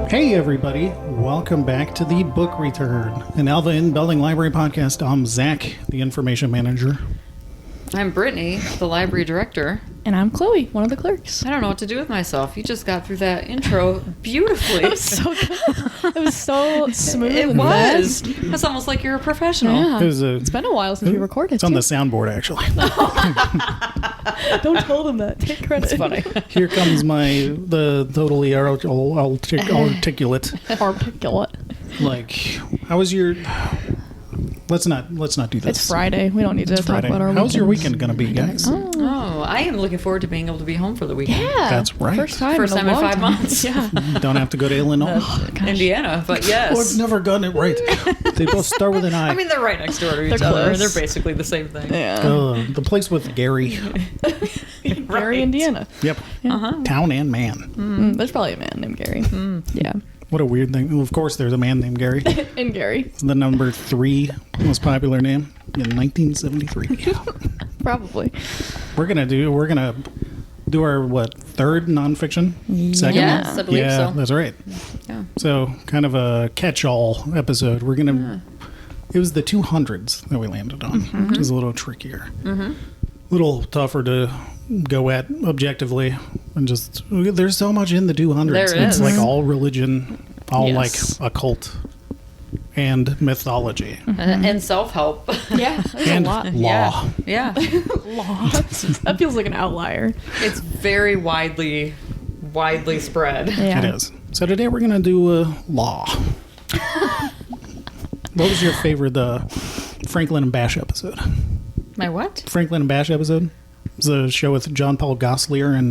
Hey everybody, welcome back to the Book Return, an Alva Inn Building Library podcast. I'm Zach, the information manager. I'm Brittany, the library director. And I'm Chloe, one of the clerks. I don't know what to do with myself. You just got through that intro beautifully. It was so good. It was so smooth. It and was. fast. It's almost like you're a professional. Yeah. It's It's been a while since we recorded. It's on the soundboard, actually. Don't tell them that. Take credit. It's funny. Here comes the totally articulate. Articulate. Like, how was your... Let's not do this. It's Friday. We don't need to talk Friday. about our How's your weekends. weekend going to be, guys? Oh, I am looking forward to being able to be home for the weekend. Yeah. That's right. First time First in time in a long 5 time. months. Yeah. Don't have to go to Illinois. Gosh. Indiana, but Oh, yes. I've never gotten it right. They both start with an I. I mean, they're right next door to each They're other. close. They're basically the same thing. Yeah. The place with Gary. Gary, Right. Indiana. Yep. Uh-huh. Town and man. There's probably a man named Gary. Yeah. What a weird thing. Well, of course, there's a man named Gary. And Gary. It's the number 3 most popular name in 1973. Probably. We're gonna do our third nonfiction segment. Yes, I believe yeah, so. that's right. Yeah. So kind of a catch-all episode. We're gonna. It was the 200s that we landed on, which is a little trickier, a little tougher to go at objectively, and just there's so much in the 200s. There It's is. like all religion, all Yes. like occult, and mythology, And self-help. Yeah. There's and a lot. law. Yeah. Law. That feels like an outlier. It's very widely spread. Yeah. It is. So today we're gonna do law. What was your favorite Franklin and Bash episode? My what? Franklin and Bash episode? It was a show with John Paul Gosselaar and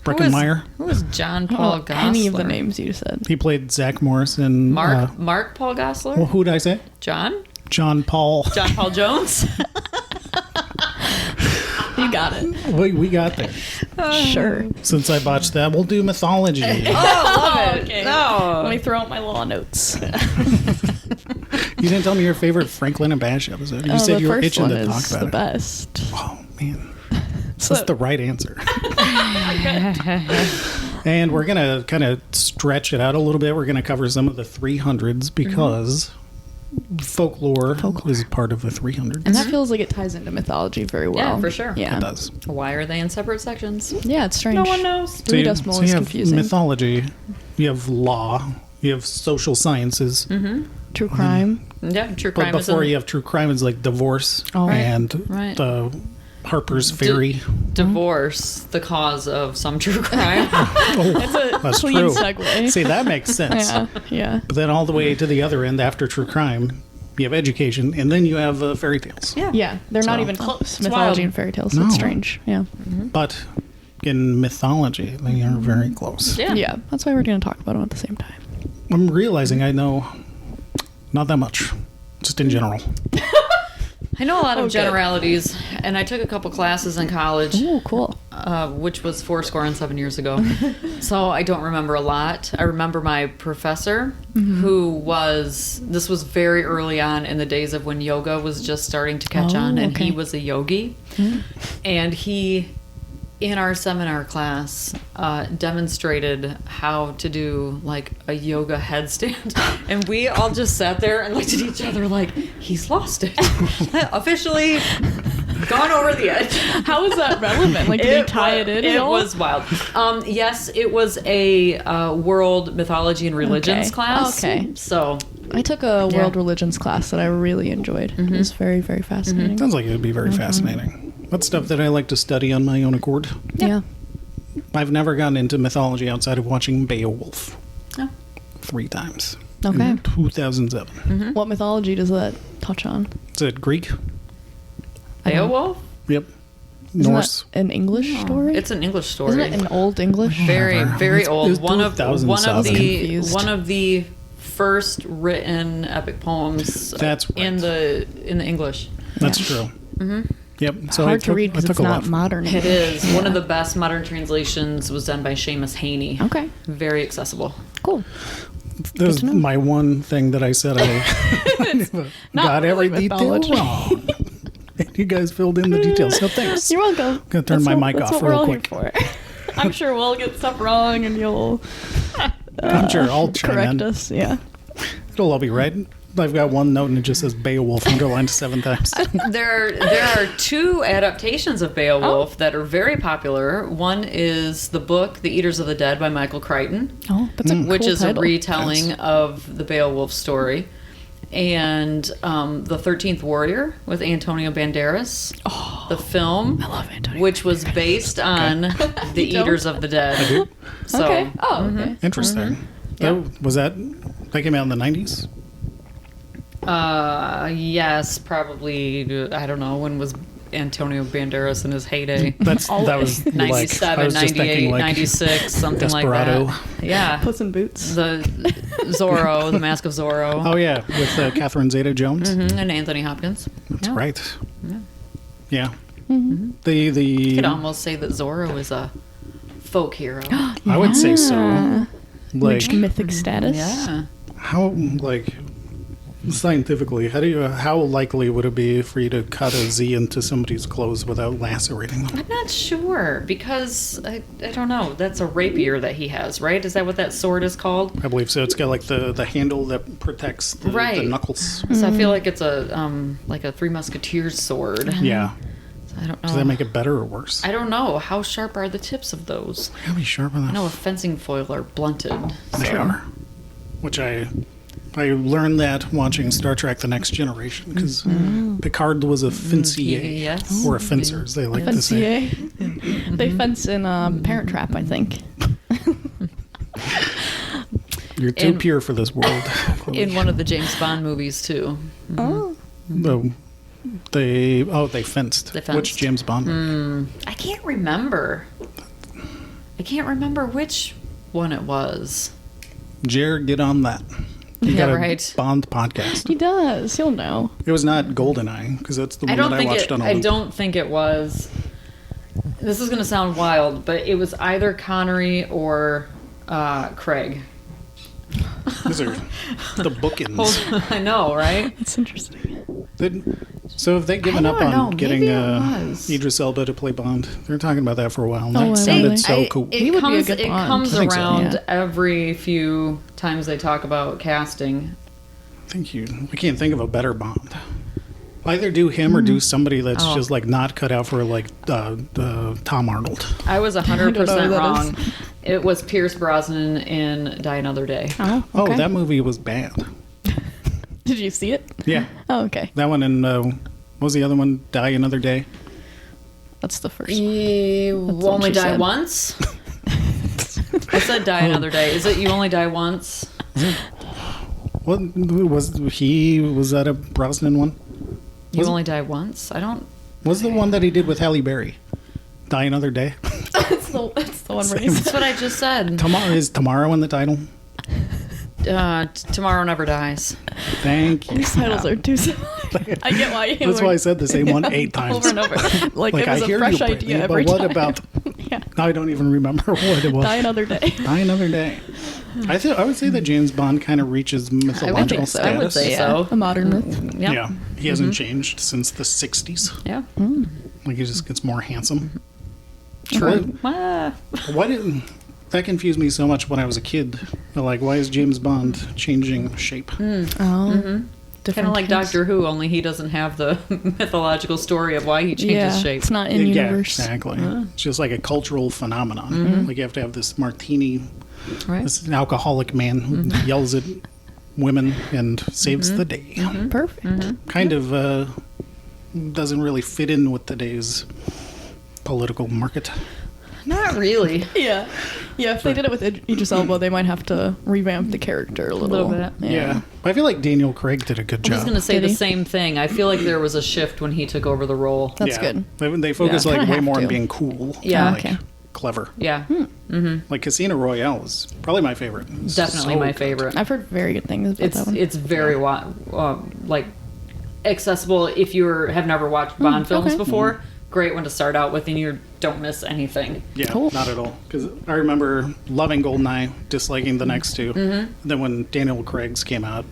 Breckenmeyer. Who was John Paul Gosselaar? Any of the names you said. He played Zach Morris and Mark Paul Gosselaar? well, who did I say? John Paul. John Paul Jones? You got it. We got there. Sure. Since I botched that, we'll do mythology. Oh, love it. Okay. No. Let me throw out my law notes. You didn't tell me your favorite Franklin and Bash episode. You said the you were first itching one to talk is about the it. best. Oh man, So- that's the right answer. And we're gonna kind of stretch it out a little bit. We're gonna cover some of the 300s because folklore is part of the 300s. And that feels like it ties into mythology very well. Yeah, for sure. Yeah. It does. Why are they in separate sections? Yeah, it's strange. No one knows. Three decimal is you have confusing. mythology, you have law, you have social sciences. True crime. Yeah, true But crime is before in you have true crime, it's like divorce Oh. Right. and Right. the Harper's Ferry. divorce, the cause of some true crime. It's a That's clean true. segue. See, that makes sense. Yeah, yeah. But then all the way to the other end, after true crime, you have education, and then you have fairy tales. Yeah. Yeah, they're not So- even close. wild. Mythology and fairy tales. No. It's strange. Yeah. But in mythology, they are very close. Yeah. Yeah. That's why we're going to talk about them at the same time. I'm realizing I know not that much, just in general. I know a lot Oh, of good. generalities, and I took a couple classes in college, Oh, cool. which was 7 years ago. So I don't remember a lot. I remember my professor, this was very early on in the days of when yoga was just starting to catch Oh, on, and he okay. was a yogi. And he, in our seminar class, demonstrated how to do like a yoga headstand, and we all just sat there and looked at each other like, he's lost it. Officially gone over the edge. How is that relevant? Like, did you tie it in? It at all? was wild. Yes, it was a world mythology and religions Okay. class. Okay. So I took a Yeah. world religions class that I really enjoyed. It was very, very fascinating. Sounds like it would be very fascinating. That's stuff that I like to study on my own accord. Yeah. I've never gotten into mythology outside of watching Beowulf Oh. 3 times. Okay. In 2007. What mythology does that touch on? Is it Greek? Beowulf. Yep. Isn't Norse. that an English story? It's an English story. Isn't it an old English? very, Whatever. very It's old. One of 2007. Confused. one of the first written epic poems That's right. in the English. That's true. Yep. So Hard I to took, read I because took it's a not lot. modern. It is one of the best modern translations. Was done by Seamus Haney. Okay. Very accessible. Cool. That was to know. my one thing that I said I got every really detail mythology. wrong. You guys filled in the details, so thanks. You're welcome. Gonna turn my mic that's off what we're real all quick. here for. I'm sure we'll get stuff wrong and you'll I'm sure I'll chime correct in. us. Yeah. It'll all be right. I've got one note and it just says Beowulf underlined 7 times. There are 2 adaptations of Beowulf that are very popular. One is the book The Eaters of the Dead by Michael Crichton, Oh, that's a cool which is title. a retelling of the Beowulf story. And The 13th Warrior with Antonio Banderas, the film, I love Antonio which was based on The You don't? Eaters of the Dead. I do. So, Okay. Oh, okay. Interesting. That came out in the 90s? yes, probably, I don't know, when was Antonio Banderas in his heyday? That was like, I 97, was just 98, thinking like 96, something Desperado. like that. Yeah. Puss in Boots. The Zorro, The Mask of Zorro. Oh yeah, with Catherine Zeta-Jones. And Anthony Hopkins. That's Yeah. right. Yeah. Mm-hmm. The You could almost say that Zorro is a folk hero. I would say so. Like Which mythic status? Yeah. how scientifically how likely would it be for you to cut a Z into somebody's clothes without lacerating them? I'm not sure because I don't know. That's a rapier that he has, right? Is that what that sword is called? I believe so. It's got like the handle that protects the Right. knuckles. So I feel like it's a like a Three Musketeers sword. Yeah. I don't know. Does that make it better or worse? I don't know. How sharp are the tips of those? Gotta be sharp enough. I know a fencing foil are blunted. They are. Which I learned that watching Star Trek: The Next Generation because Picard was a fencier Yes. or a fencer, as they like to say. Fencier. They fence in Parent Trap, I think. You're too In- pure for this world. In one of the James Bond movies too. Oh. No, they fenced. They fenced. Which James Bond? I can't remember. I can't remember which one it was. Jared, get on that. You Yeah, got a right. Bond podcast. He does. He'll know. It was not GoldenEye because that's the I one don't that I think watched it. on a I loop. don't think it was. This is going to sound wild, but it was either Connery or Craig. These are the bookends. I know, right? That's interesting. So have they given I up don't on know. getting Maybe it was. Idris Elba to play Bond? They're talking about that for a while. And Oh, that really? sounded so I- cool. He would be a good it Bond. comes I think so. around Yeah. every few times they talk about casting. I can't think of a better Bond. Either do him or do somebody that's Oh. just like not cut out for like Tom Arnold. I was I don't know 100% who that wrong. It was Pierce Brosnan in Die Another Day. Oh, Oh, okay. that movie was bad. Did you see it? Yeah, Oh, okay. that one and what was the other one? Die Another Day. That's the first one. You That's what only she die said. once? I said Die Another Day. Is it You Only Die Once? What was he? Was that a Brosnan one? You Was it- Only Die Once? I don't... Was the one that he did with Halle Berry? Die Another Day. It's the one where he's That's what I just said. Tomorrow in the title. Tomorrow Never Dies. Thank you. These titles are too similar. I get why you That's why I said the same one 8 times. over and over. Like, Like it I was a hear fresh you, idea Brittany, every but what time. about? Yeah. I don't even remember what it was. Die Another Day. Die Another Day. I would say that James Bond kind of reaches mythological so. status. I would say so. A modern myth. Yep. Yeah, he hasn't changed since the '60s. Yeah. Like he just gets more handsome. True. Ah. Why didn't that confused me so much when I was a kid? Like, why is James Bond changing shape? Oh. Kind of like Doctor Who, only he doesn't have the mythological story of why he changes shape. It's not in universe. Yeah, exactly. It's just like a cultural phenomenon. Like you have to have this martini, Right. this alcoholic man who yells at women and saves the day. Perfect. Kind of doesn't really fit in with today's political market. Not really. Yeah. Yeah, if they did it with Idris Elba, they might have to revamp the character a little. bit. Yeah. But I feel like Daniel Craig did a good I was job. going to say Did the he? same thing. I feel like there was a shift when he took over the role. That's good. They focus Yeah. like Kinda way have more on to. being cool. Yeah. than, like, Okay. clever. Yeah, Like Casino Royale is probably my favorite. It's definitely so my good. favorite. I've heard very good things about that one. It's very like accessible if you have never watched Bond films okay. before. Great one to start out with, and you don't miss anything. Yeah, Cool. not at all. Because I remember loving GoldenEye, disliking the next two. And then when Daniel Craig's came out,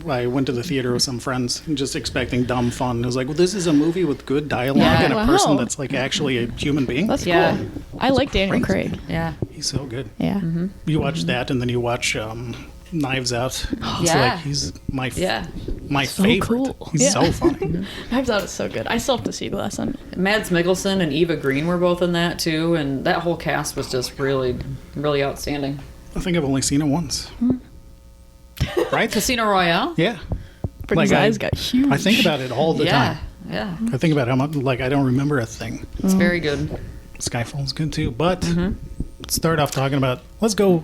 I went to the theater with some friends, and just expecting dumb fun. It was like, well, this is a movie with good dialogue Yeah. and a Wow. person that's like actually a human being. That's Yeah. cool. I like Daniel Craig. Yeah, He's so good. Yeah. You watch that, and then you watch Knives Out. It's Yeah. like he's my So favorite. cool. He's Yeah. so funny. Knives Out is so good. I still have to see Glass Onion. Mads Mikkelsen and Eva Green were both in that too, and that whole cast was just really, really outstanding. I think I've only seen it once. Right? Casino Royale. Yeah. Brittany's Like, eyes got huge. I think about it all the Yeah, time. yeah, I think about how much, like, I don't remember a thing. it's very good. Skyfall's good too, but let's start off talking about, let's go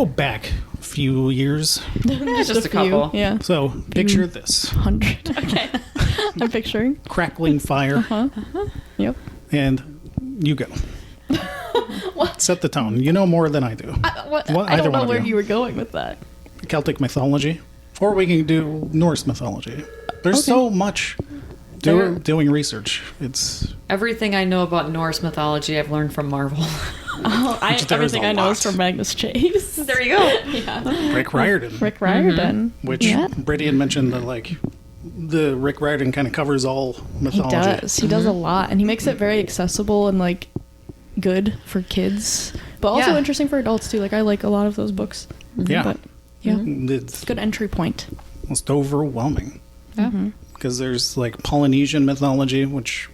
back a few years. Just a couple. Yeah. So picture this: 100. Okay. I'm picturing. crackling fire, Yep. and you go. Set the tone. You know more than I do. I Either don't one know of where you. you were going with that. Celtic mythology, or we can do Norse mythology. There's so much doing research. It's Everything I know about Norse mythology, I've learned from Marvel. Oh, There's everything a I know is lot. from Magnus Chase. There you go. Yeah. Rick Riordan, Rick Riordan. which Yeah. Brittany had mentioned that like the Rick Riordan kind of covers all He mythology. does. He does a lot, and he makes it very accessible and like good for kids, but also Yeah. interesting for adults too. Like I like a lot of those books. Yeah, But yeah, it's good entry point. almost overwhelming. Yeah. Because there's like Polynesian mythology, which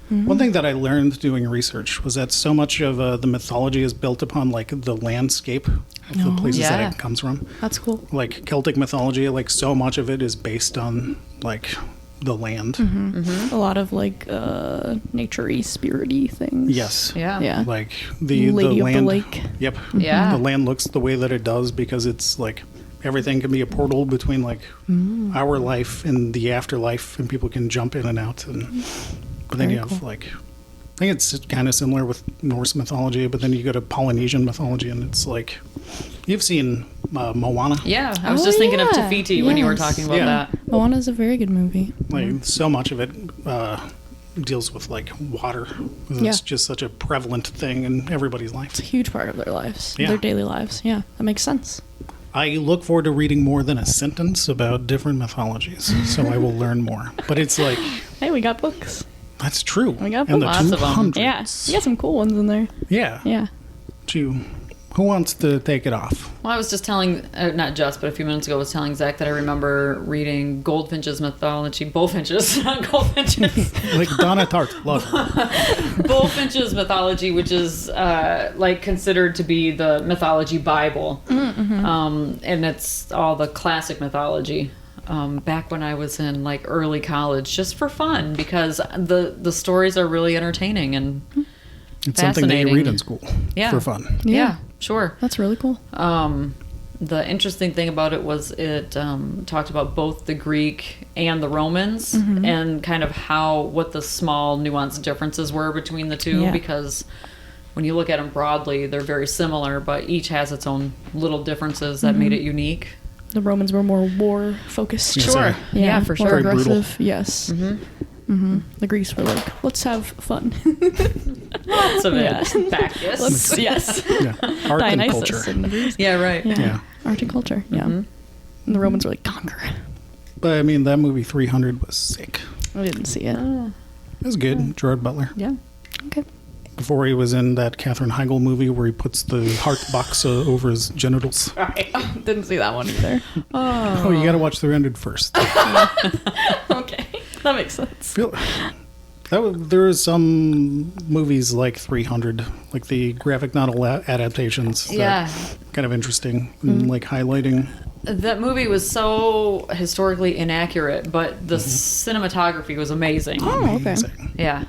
one thing that I learned doing research was that so much of the mythology is built upon like the landscape of the places Yeah. that it comes from. That's cool. Like Celtic mythology, like so much of it is based on like the land. A lot of like nature-y, spirit-y things. Yes. Yeah. Yeah. Like the Lady of the land. Lake. Yep. Yeah. The land looks the way that it does because it's like everything can be a portal between like our life and the afterlife, and people can jump in and out. And but then Very you have cool. like, I think it's kind of similar with Norse mythology, but then you go to Polynesian mythology, and it's like you've seen Moana. Yeah, I was Oh, just thinking of yeah. Tafiti when you were Yes. talking about Yeah. that. Moana's a very good movie. Like so much of it deals with like water. It's Yeah. just such a prevalent thing in everybody's life. It's a huge part of their lives, Yeah. their daily lives. Yeah, that makes sense. I look forward to reading more than a sentence about different mythologies, so I will learn more. But it's like, Hey, we got books. that's true. We got and the lots of 'em. 200s. Yeah, you got some cool ones in there. Yeah. Yeah. Who wants to take it off? Well, I was just telling, not just, but a few minutes ago, I was telling Zach that I remember reading Goldfinch's mythology, Bullfinch's, not Goldfinch's, Like Donna Tartt. Love her. Bullfinch's mythology, which is like considered to be the mythology Bible. And it's all the classic mythology. Back when I was in like early college, just for fun, because the stories are really entertaining and It's something that you fascinating. read in school Yeah. for fun. yeah, sure. That's really cool. The interesting thing about it was it talked about both the Greek and the Romans and kind of what the small nuanced differences were between the two, Yeah. because when you look at them broadly, they're very similar, but each has its own little differences that made it unique. The Romans were more war focused. Yes, sir. Yeah, for more sure. Very brutal. aggressive. Yes. The Greeks were like, let's have fun. Lots of Yeah. it. Bacchus. Let's, yes. Yeah. Art and Dionysus culture. and the Greeks. Yeah, right. Yeah. Yeah. Art and culture. Yeah. And the Romans were like, conquer. But I mean, that movie 300 was sick. I didn't see it. It was good. Gerard Butler. Yeah. Okay. Before he was in that Katherine Heigl movie where he puts the heart box over his genitals. Didn't see that one either. Oh, you got to watch 300 first. Okay. That makes sense. There are some movies like 300, like the graphic novel adaptations. that Yeah. kind of interesting, and like highlighting. That movie was so historically inaccurate, but the cinematography was amazing. Oh, okay. Amazing. Yeah.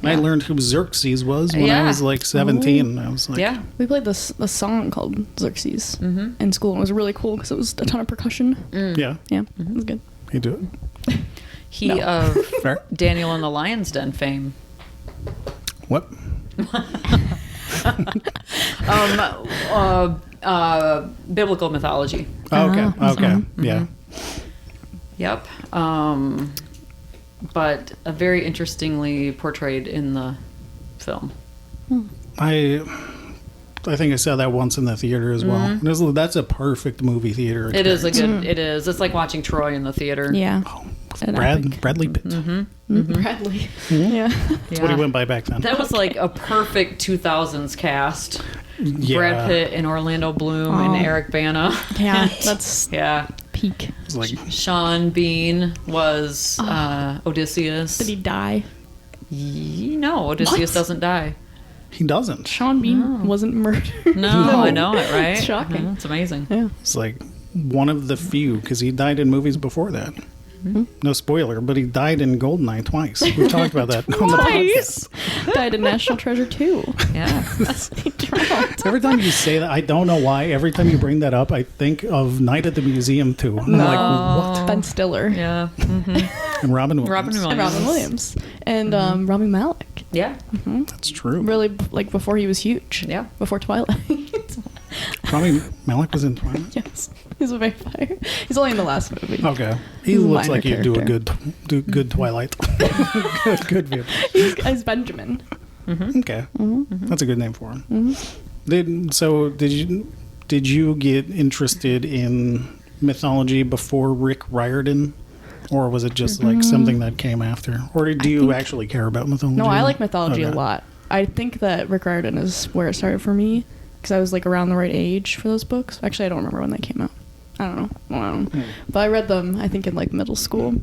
I learned who Xerxes was when I Yeah. was like 17. I was like, Yeah. We played this song called Xerxes in school, and it was really cool because it was a ton of percussion. yeah, Yeah, it was good. you do it. He No. of Fair. Daniel and the Lion's Den fame. What? Biblical mythology. Oh, okay. Okay. Yeah. Yep. But very interestingly portrayed in the film. I think I saw that once in the theater as well. That's a perfect movie theater. It is a experience. good. It is. It's like watching Troy in the theater. Yeah. an epic. Bradley Pitt. Bradley. Yeah. That's what he went by back then. That was like a perfect 2000s cast. Yeah. Brad Pitt and Orlando Bloom and Eric Bana. Yeah, that's Yeah. peak. It's like, Sean Bean was Odysseus. Did he die? No, Odysseus What? doesn't die. he doesn't. Sean Bean wasn't murdered. No, I know it, right? It's shocking. It's amazing. Yeah. It's like one of the few, because he died in movies before that. Mm-hmm. No spoiler, but he died in Goldeneye twice. We've talked about that on the podcast. Twice. Died in National Treasure 2. Yeah. He drowned. Every time you say that, I don't know why. Every time you bring that up, I think of Night at the Museum too. I'm like, what? Ben Stiller. Yeah. And Robin Williams. Robin Williams. And Robin Williams. And Rami Malek. Yeah. That's true. Really, like, before he was huge. Yeah. Before Twilight. Rami Malek was in Twilight. Yes. He's a vampire. He's only in the last movie. Okay, he He's a looks minor like he'd do a character. good Twilight. good view. He's Benjamin. Okay, that's a good name for him. Did you get interested in mythology before Rick Riordan, or was it just like something that came after, or do you actually care about mythology? No, I like mythology a Okay. lot. I think that Rick Riordan is where it started for me because I was like around the right age for those books. Actually, I don't remember when they came out. I don't know. Well, I don't know. But I read them, I think, in like middle school.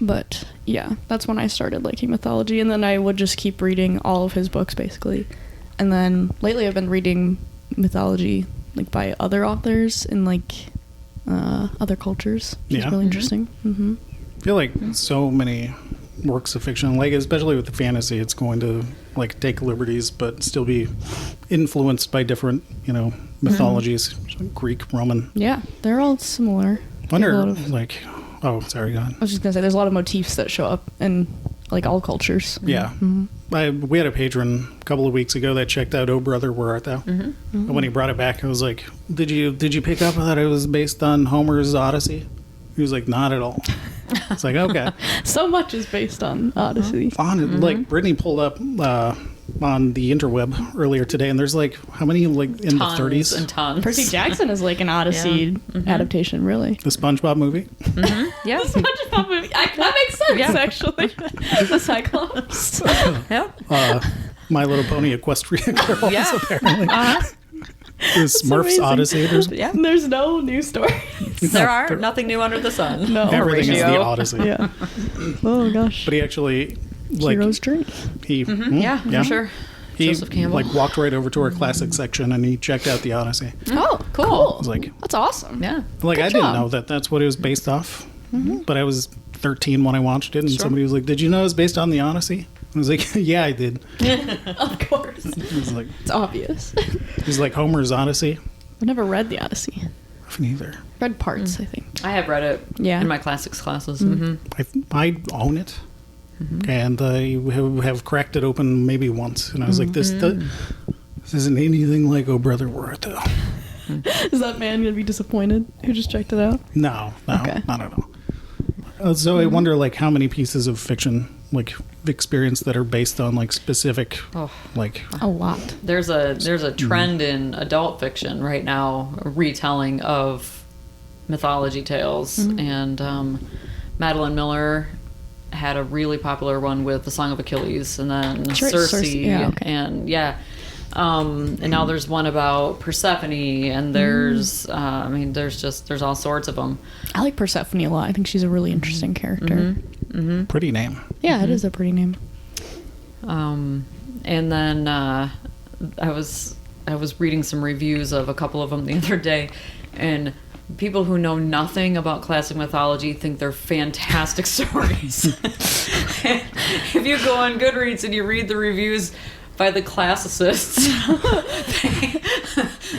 But yeah, that's when I started liking mythology. And then I would just keep reading all of his books, basically. And then lately I've been reading mythology like by other authors in like other cultures, which Yeah. is really interesting. Mm-hmm. I feel like so many works of fiction, like especially with the fantasy, it's going to like take liberties, but still be influenced by different, mythologies, Greek, Roman. Yeah, they're all similar. Wonder, A lot of- like, oh, sorry, go ahead. I was just gonna say, there's a lot of motifs that show up in like all cultures. Yeah. We had a patron a couple of weeks ago that checked out Oh Brother, Where Art Thou? And when he brought it back, I was like, did you pick up that it was based on Homer's Odyssey? He was like, not at all. It's like, okay. So much is based on Odyssey. Like, Brittany pulled up on the interweb earlier today, and there's like, how many, like, in Tons the 30s? and tons. Percy Jackson is like an Odyssey adaptation, really. The SpongeBob movie? Yeah. SpongeBob movie. That makes sense, Yeah. actually. The Cyclops. Yeah. My Little Pony Equestria Girls, Yeah. apparently. The Smurfs amazing. Odyssey. Yeah. There's no new story. There are nothing new under the sun. No. Everything is the Horatio. Odyssey. Yeah. Oh, gosh. But he actually, like, Hero's journey. Yeah, for sure. He Joseph Campbell. like walked right over to our classic section and he checked out the Odyssey. Oh, cool. I was like, That's awesome. Yeah. I didn't job. know that that's what it was based off. But I was 13 when I watched it, and somebody was like, "Did you know it was based on the Odyssey?" I was like, "Yeah, I did." Of course. It was like, It's obvious. it was like Homer's Odyssey. I've never read the Odyssey. Neither. Read parts, I think. I have read it Yeah. in my classics classes. Mm-hmm. I own it, and I have cracked it open maybe once, and I was like, "This isn't anything like Oh Brother, Where Art Thou?" Is that man going to be disappointed who just checked it out? No, Okay. not at all. So I wonder, like, how many pieces of fiction, like, experience that are based on like specific, like, A lot. There's a trend in adult fiction right now, a retelling of mythology tales, and Madeline Miller had a really popular one with The Song of Achilles, and then Sure, Circe, yeah, okay. and and now there's one about Persephone, and there's there's all sorts of them. I like Persephone a lot. I think she's a really interesting character. pretty name. Yeah, it is a pretty name. And then I was reading some reviews of a couple of them the other day, and people who know nothing about classic mythology think they're fantastic stories. If you go on Goodreads and you read the reviews by the classicists,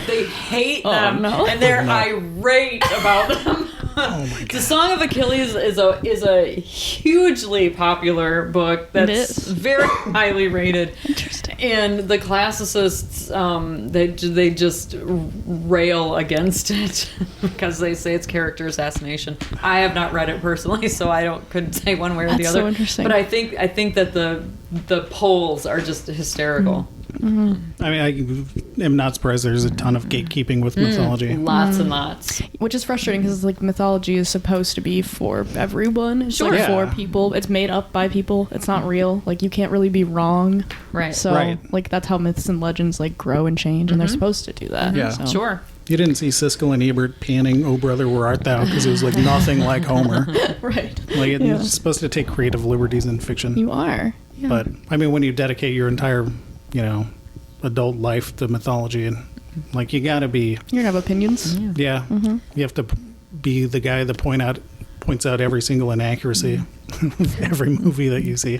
they hate them, no. and they're irate about them. Oh my god. The Song of Achilles is a hugely popular book that's is. very highly rated. Interesting. And the classicists, they just rail against it because they say it's character assassination. I have not read it personally, so I couldn't say one way or the That's other. so interesting. But I think that the polls are just hysterical. I mean, I am not surprised there's a ton of gatekeeping with mythology. Lots and lots. Which is frustrating because like mythology is supposed to be for everyone. It's Sure. like Yeah. for people. It's made up by people. It's not real. Like you can't really be wrong. Right. So Right. like that's how myths and legends like grow and change, and they're supposed to do that. Yeah. So. Sure. You didn't see Siskel and Ebert panning "Oh Brother, Where Art Thou" because it was like nothing like Homer. Right. Like it's Yeah. supposed to take creative liberties in fiction. You are. Yeah. But I mean, when you dedicate your entire, adult life to mythology, and like you got to be, you're gonna have opinions. you have to be the guy that points out every single inaccuracy of every movie that you see.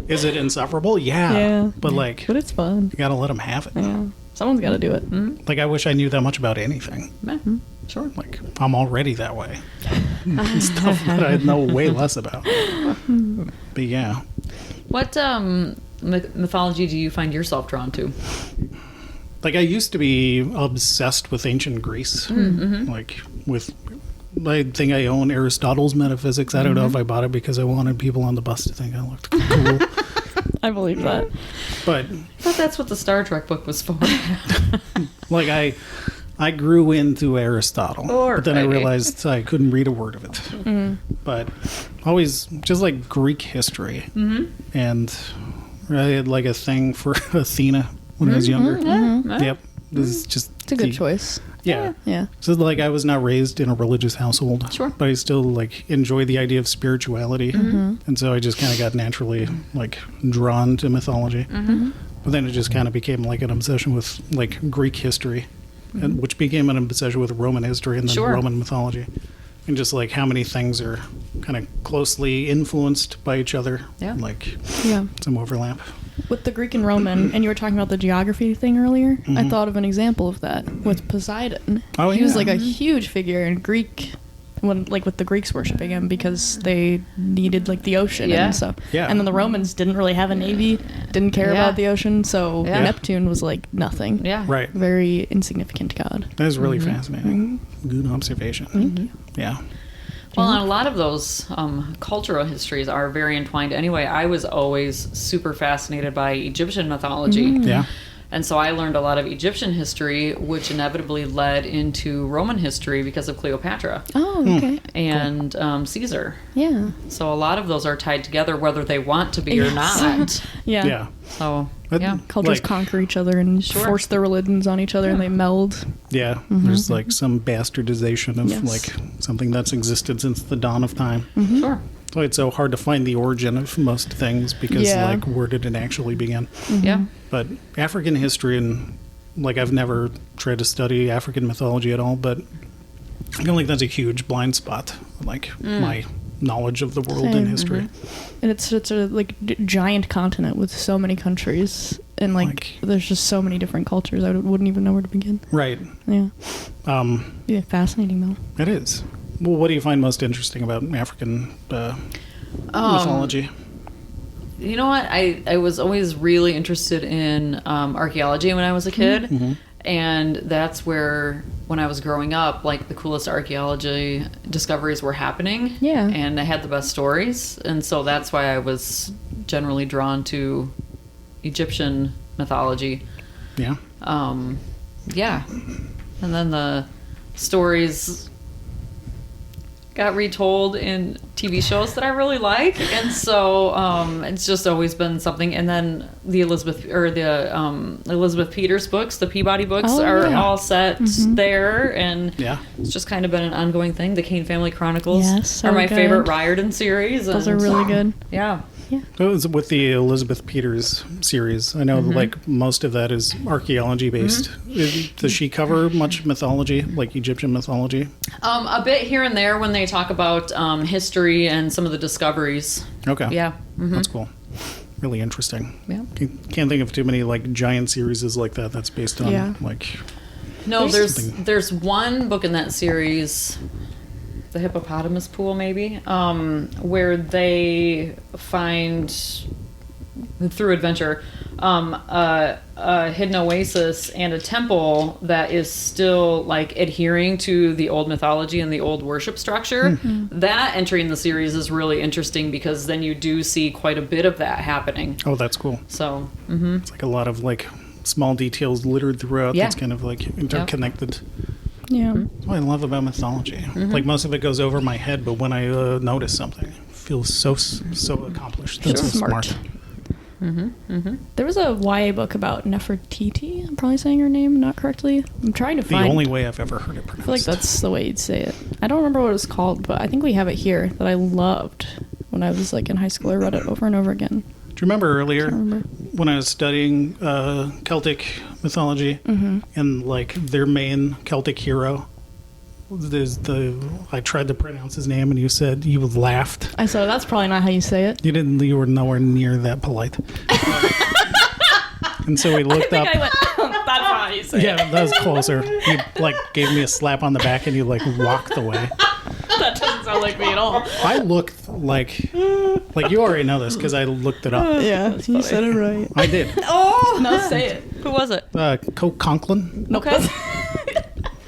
Is it insufferable? Yeah. Yeah. But like, But it's fun. you got to let them have it. Yeah. Someone's got to do it. Like, I wish I knew that much about anything. Sure. Like, I'm already that way. Stuff that I know way less about. But yeah. What mythology do you find yourself drawn to? Like, I used to be obsessed with ancient Greece. Like, I think I own Aristotle's Metaphysics. I don't know if I bought it because I wanted people on the bus to think I looked cool. I believe that. But, I thought that's what the Star Trek book was for. like, I grew into Aristotle. But then I Okay. realized I couldn't read a word of it. But always just like Greek history. And I had like a thing for Athena when I was younger. Yep. This is just It's a good choice. Yeah. Yeah. So like I was not raised in a religious household. Sure. But I still like enjoy the idea of spirituality. And so I just kind of got naturally like drawn to mythology. But then it just kind of became like an obsession with like Greek history, and which became an obsession with Roman history and then Sure. Roman mythology. And just like how many things are kind of closely influenced by each other. Yeah. Like Yeah. some overlap. With the Greek and Roman, and you were talking about the geography thing earlier, I thought of an example of that with Poseidon. Oh, He was yeah. like a huge figure in Greek, like with the Greeks worshiping him because they needed like the ocean Yeah. and stuff. Yeah. And then the Romans didn't really have a navy, didn't care Yeah. about the ocean, so Yeah. Neptune was like nothing. Yeah. Right. Very insignificant god. That is really fascinating. Good observation. Yeah. Well, and a lot of those cultural histories are very entwined anyway. I was always super fascinated by Egyptian mythology. Yeah. And so I learned a lot of Egyptian history, which inevitably led into Roman history because of Cleopatra Oh, okay. and Caesar. Yeah. So a lot of those are tied together, whether they want to be or Yes. not. Yeah. Yeah. So, But, yeah. Cultures like, conquer each other and Sure. force their religions on each other and they meld. Yeah, there's like some bastardization of Yes. like something that's existed since the dawn of time. Sure. That's why it's so hard to find the origin of most things because Yeah. like where did it actually begin? Yeah. But African history and like I've never tried to study African mythology at all, but I feel like that's a huge blind spot. Like my knowledge of the world and Same. history. And it's a like giant continent with so many countries and like there's just so many different cultures. I wouldn't even know where to begin. Right. Yeah. Yeah, fascinating though. It is. Well, what do you find most interesting about African mythology? You know what? I was always really interested in archaeology when I was a kid. And that's where, when I was growing up, like the coolest archaeology discoveries were happening. Yeah. And I had the best stories. And so that's why I was generally drawn to Egyptian mythology. Yeah. Yeah. And then the stories got retold in TV shows that I really like, and so it's just always been something. And then the Elizabeth Peters books, the Peabody books, Oh, are yeah. all set there, and Yeah. it's just kind of been an ongoing thing. The Kane Family Chronicles Yes, so are my good. favorite Riordan series. Those are and- really good. Yeah. It was with the Elizabeth Peters series. I know like most of that is archaeology based. Does she cover much mythology, like Egyptian mythology? A bit here and there when they talk about history and some of the discoveries. Okay. Yeah. That's cool. Really interesting. Yeah. Can't think of too many like giant series like that that's based on Yeah. like No, Something. there's one book in that series, the hippopotamus pool maybe, where they find through adventure a hidden oasis and a temple that is still like adhering to the old mythology and the old worship structure. That entry in the series is really interesting because then you do see quite a bit of that happening. oh that's cool. So It's like a lot of like small details littered throughout. Yeah. That's kind of like interconnected. Yeah. That's what I love about mythology. Like most of it goes over my head, but when I notice something, it feels so accomplished. That's Sure. so smart. There was a YA book about Nefertiti. I'm probably saying her name not correctly. I'm trying to The find. only way I've ever heard it I pronounced. feel like that's the way you'd say it. I don't remember what it was called, but I think we have it here that I loved when I was like in high school. I read it over and over again. Do you remember earlier remember. when I was studying Celtic mythology and like their main Celtic hero? I tried to pronounce his name and you said you laughed. I said that's probably not how you say it. You were nowhere near that polite. And so we looked up. I went. That's not how you say Yeah, that was closer. You like gave me a slap on the back and you like walked away. That doesn't sound like me at all. I looked like you already know this because I looked it up. Yeah, you said it right. I did. Oh No, say it. who was it? Coke Conklin. Okay.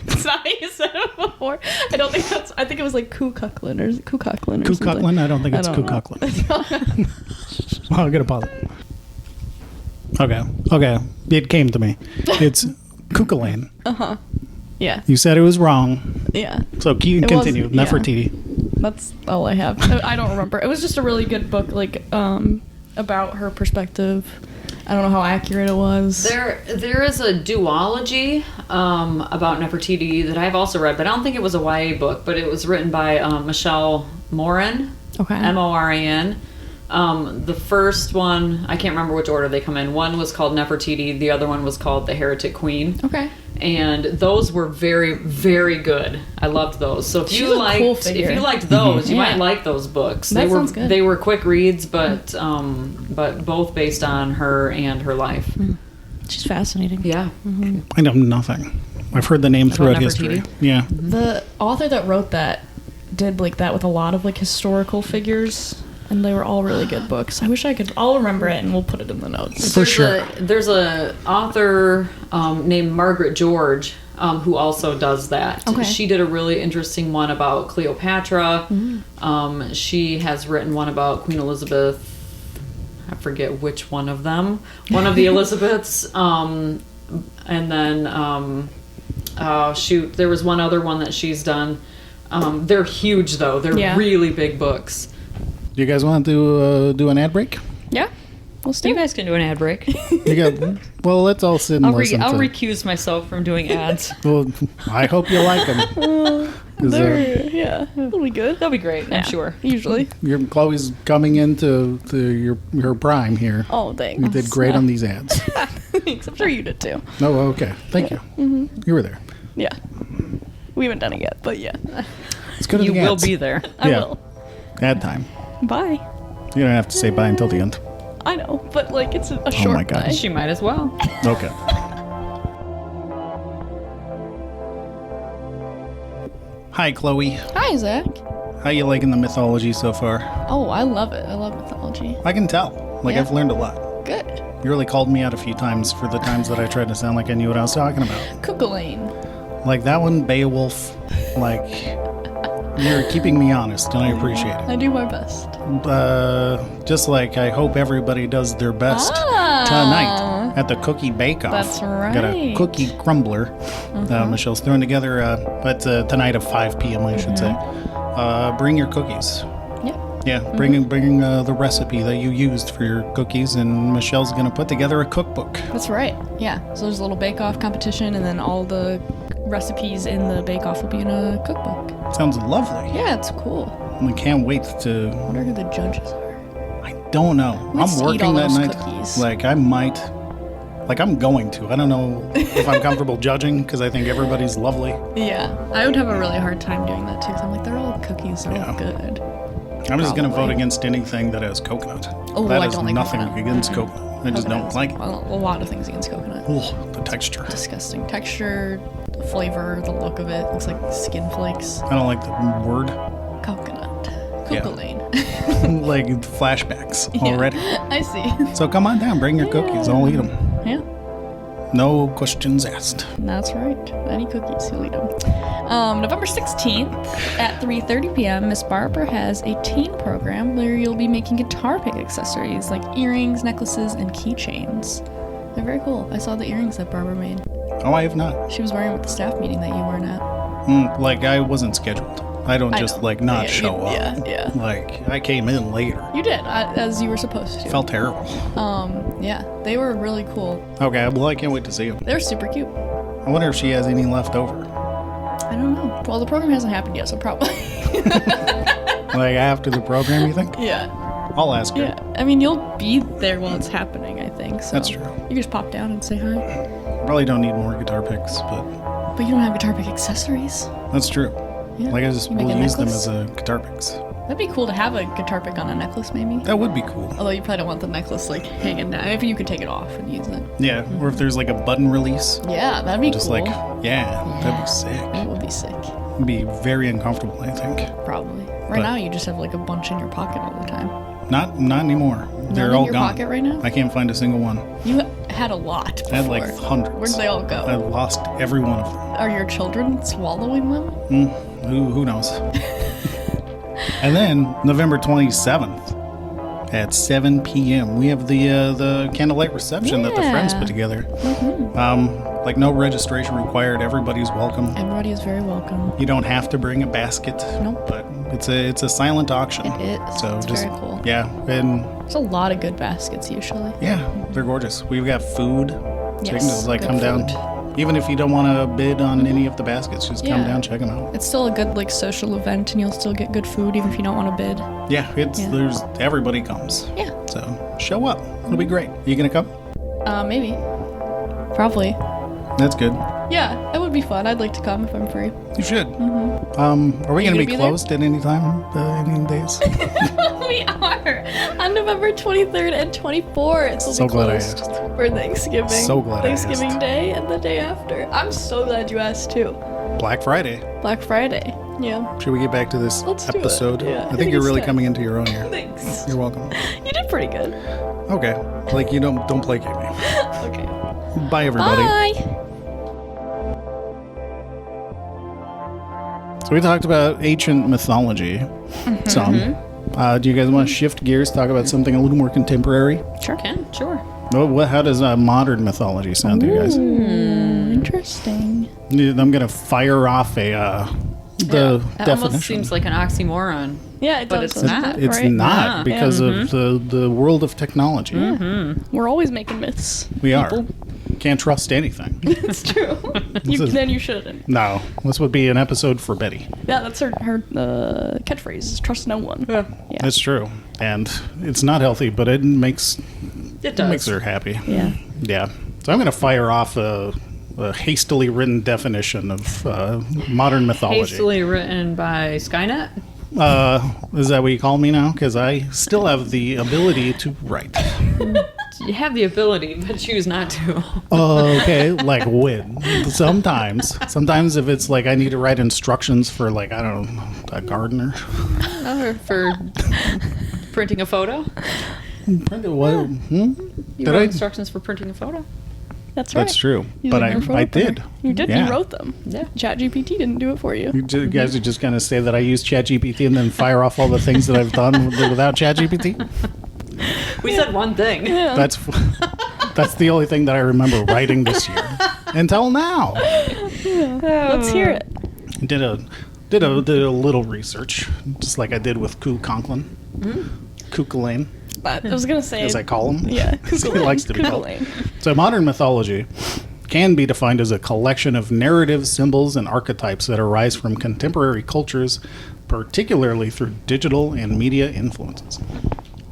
It's not how you said it before. I don't think that's. I think it was like Kukuklin or Kukuklin or Ku something. Klux. I don't think it's I Ku don't Klux. Well, I'm gonna pause it. Okay. It came to me. It's Kukulane. Yeah. You said it was wrong, Yeah. so you can It was- continue. yeah. Nefertiti. That's all I have. I don't remember. It was just a really good book, like about her perspective. I don't know how accurate it was. There is a duology about Nefertiti that I've also read, but I don't think it was a YA book, but it was written by Michelle Moran. Okay. Moran. The first one, I can't remember which order they come in. One was called Nefertiti, the other one was called The Heretic Queen. Okay. And those were very, very good. I loved those. So if She's you a liked, cool figure. if you liked those, you Yeah. might like those books. That They were sounds good. they were quick reads, but both based on her and her life. She's fascinating. Yeah. I know nothing. I've heard the name throughout history. Nefertiti? Yeah. The author that wrote that did like that with a lot of like historical figures, and they were all really good books. I wish I could. I'll remember it, and we'll put it in the notes. For sure. There's a author named Margaret George who also does that. Okay. She did a really interesting one about Cleopatra. She has written one about Queen Elizabeth. I forget which one of them. One of the Elizabeths. And then, there was one other one that she's done. They're huge, though. They're really big books. Do you guys want to do an ad break? Yeah, we'll stay. You guys can do an ad break. Well, let's all sit and I'll listen to. recuse myself from doing ads. Well, I hope you like them. Yeah, it'll be good. That'll be great, I'm sure. Usually. Chloe's coming into your prime here. Oh, thanks. You did great on these ads. Thanks. I'm sure you did too. Oh, okay. Thank you. You were there. Yeah. We haven't done it yet, but yeah. Let's go to You the will ads. be there. I Yeah. will. Ad time. Bye. You don't have to say bye until the end. I know, but like it's a short my God. bye. She might as well. Okay. Hi, Chloe. Hi, Zach. How you liking the mythology so far? Oh, I love it. I love mythology. I can tell. Like, Yeah. I've learned a lot. Good. You really called me out a few times for the times that I tried to sound like I knew what I was talking about. Kukulane. Like that one, Beowulf. Like, you're keeping me honest, and I appreciate it. I do my best. Just like I hope everybody does their best Ah. tonight at the Cookie Bake Off. That's Got a right. cookie crumbler. Michelle's throwing together, but tonight at 5 p.m. I should say. Bring your cookies. Yep. Yeah, bring the recipe that you used for your cookies, and Michelle's gonna put together a cookbook. That's right. Yeah. So there's a little bake-off competition, and then all the recipes in the bake-off will be in a cookbook. Sounds lovely. Yeah, it's cool. I can't wait to. I wonder who the judges are. I don't know. Let's I'm eat all working that those night. cookies. Like I might. Like I'm going to. I don't know if I'm comfortable judging because I think everybody's lovely. Yeah. I would have a really hard time doing that too, because I'm like, they're all cookies. They're all good. I'm just gonna Probably. vote against anything that has coconut. Oh, That I is don't like nothing coconut. against coconut. I just don't like it. A lot of things against coconut. Ugh, the texture. Disgusting texture, the flavor, the look of it. Looks like skin flakes. I don't like the word. Coconut. Yeah. Kukulane. Like flashbacks already. I see. So come on down, bring your cookies. I'll eat them. Yeah, No questions asked. that's right. Any cookies, you'll eat them. November 16th at 3:30 p.m., Miss Barbara has a teen program where you'll be making guitar pick accessories like earrings, necklaces, and keychains. they're very cool. I saw the earrings that Barbara made. Oh, I have not. She was wearing them at the staff meeting that you weren't at. Like, I wasn't scheduled. I don't just, know. like, not Yeah, show up. Yeah. Like, I came in later. You did, as you were supposed to. Felt terrible. Yeah, they were really cool. Okay, well, I can't wait to see them. They're super cute. I wonder if she has any left over. I don't know. Well, the program hasn't happened yet, so probably. Like, after the program, you think? Yeah. I'll ask her. Yeah. I mean, you'll be there while it's happening, I think. So That's true. You can just pop down and say hi. Probably don't need more guitar picks, but But you don't have guitar pick accessories. that's true. Yeah. Like, I just You make will a use them necklace? as guitar picks. That'd be cool to have a guitar pick on a necklace, maybe. That would be cool. Although you probably don't want the necklace, like, hanging down. If you could take it off and use it. Yeah, or if there's like a button release. Yeah, that'd be Just cool. like, yeah, that'd be sick. That would be sick. It'd be very uncomfortable, I think. Probably. Right But- now, you just have, like, a bunch in your pocket all the time. Not anymore. They're in all your gone. pocket right now? I can't find a single one. You had a lot before. I had like hundreds. Where'd they all go? I lost every one of them. Are your children swallowing them? Who knows? And then November 27th at 7 p.m. we have the candlelight reception that the friends Yeah. put together. Like no registration required. Everybody's welcome. Everybody is very welcome. You don't have to bring a basket. Nope. But it's a silent auction. It is. So It's just very cool. yeah, and There's a lot of good baskets usually. yeah, they're gorgeous. We've got food. So you can Yes, just like good come down. food. Even if you don't want to bid on any of the baskets, just come Yeah. down, check them out. It's still a good like social event, and you'll still get good food even if you don't want to bid. Yeah, Yeah. there's everybody comes. Yeah. So show up. It'll be great. You gonna come? Maybe. Probably. That's good. Yeah, it would be fun. I'd like to come if I'm free. You should. Mm-hmm. Are we You gonna be gonna be there? closed at any time? Any days? We are on November 23rd and 24th. It's So glad I closed for Thanksgiving. So glad I Thanksgiving asked. Day and the day after. I'm so glad you asked too. Black Friday. Black Friday. Yeah. Should we get back to this Let's do it. episode? Yeah, I think you're it's really time. coming into your own here. Thanks. You're welcome. You did pretty good. Okay. Like you don't placate me. Okay. Bye everybody. Bye. So we talked about ancient mythology. Some. Do you guys want to shift gears, talk about something a little more contemporary? Sure. Sure. How does modern mythology sound to you guys? Interesting. I'm gonna fire off a the That definition. almost seems like an oxymoron. Yeah, it But does. it's not. It's right? not Yeah. because of the world of technology. We're always making myths. We are. people. Can't trust anything. It's true. is- Then you shouldn't. No, this would be an episode for Betty. Yeah, that's her catchphrase. Is trust no one. Yeah. That's true, and it's not healthy, but it makes It does. makes her happy. Yeah. Yeah. So I'm gonna fire off a hastily written definition of modern mythology. Hastily written by Skynet. Is that what you call me now? Because I still have the ability to write. You have the ability, but choose not to. Okay, like when? Sometimes if it's like I need to write instructions for like, I don't know, a gardener. Or for printing a photo. What? You Did wrote I? instructions for printing a photo. That's right. That's true. Using But your photo I printer. did. You did. Yeah. You wrote them. Yeah. ChatGPT didn't do it for you. You guys are just going to say that I use ChatGPT and then fire off all the things that I've done without ChatGPT? We said one thing. Yeah. That's the only thing that I remember writing this year until now. Let's hear it. Did a little research, just like I did with Koo Conklin, Kukulane, But I was gonna say. as I call him. Yeah. He likes to be called. Kukulane. So modern mythology can be defined as a collection of narratives, symbols, and archetypes that arise from contemporary cultures, particularly through digital and media influences.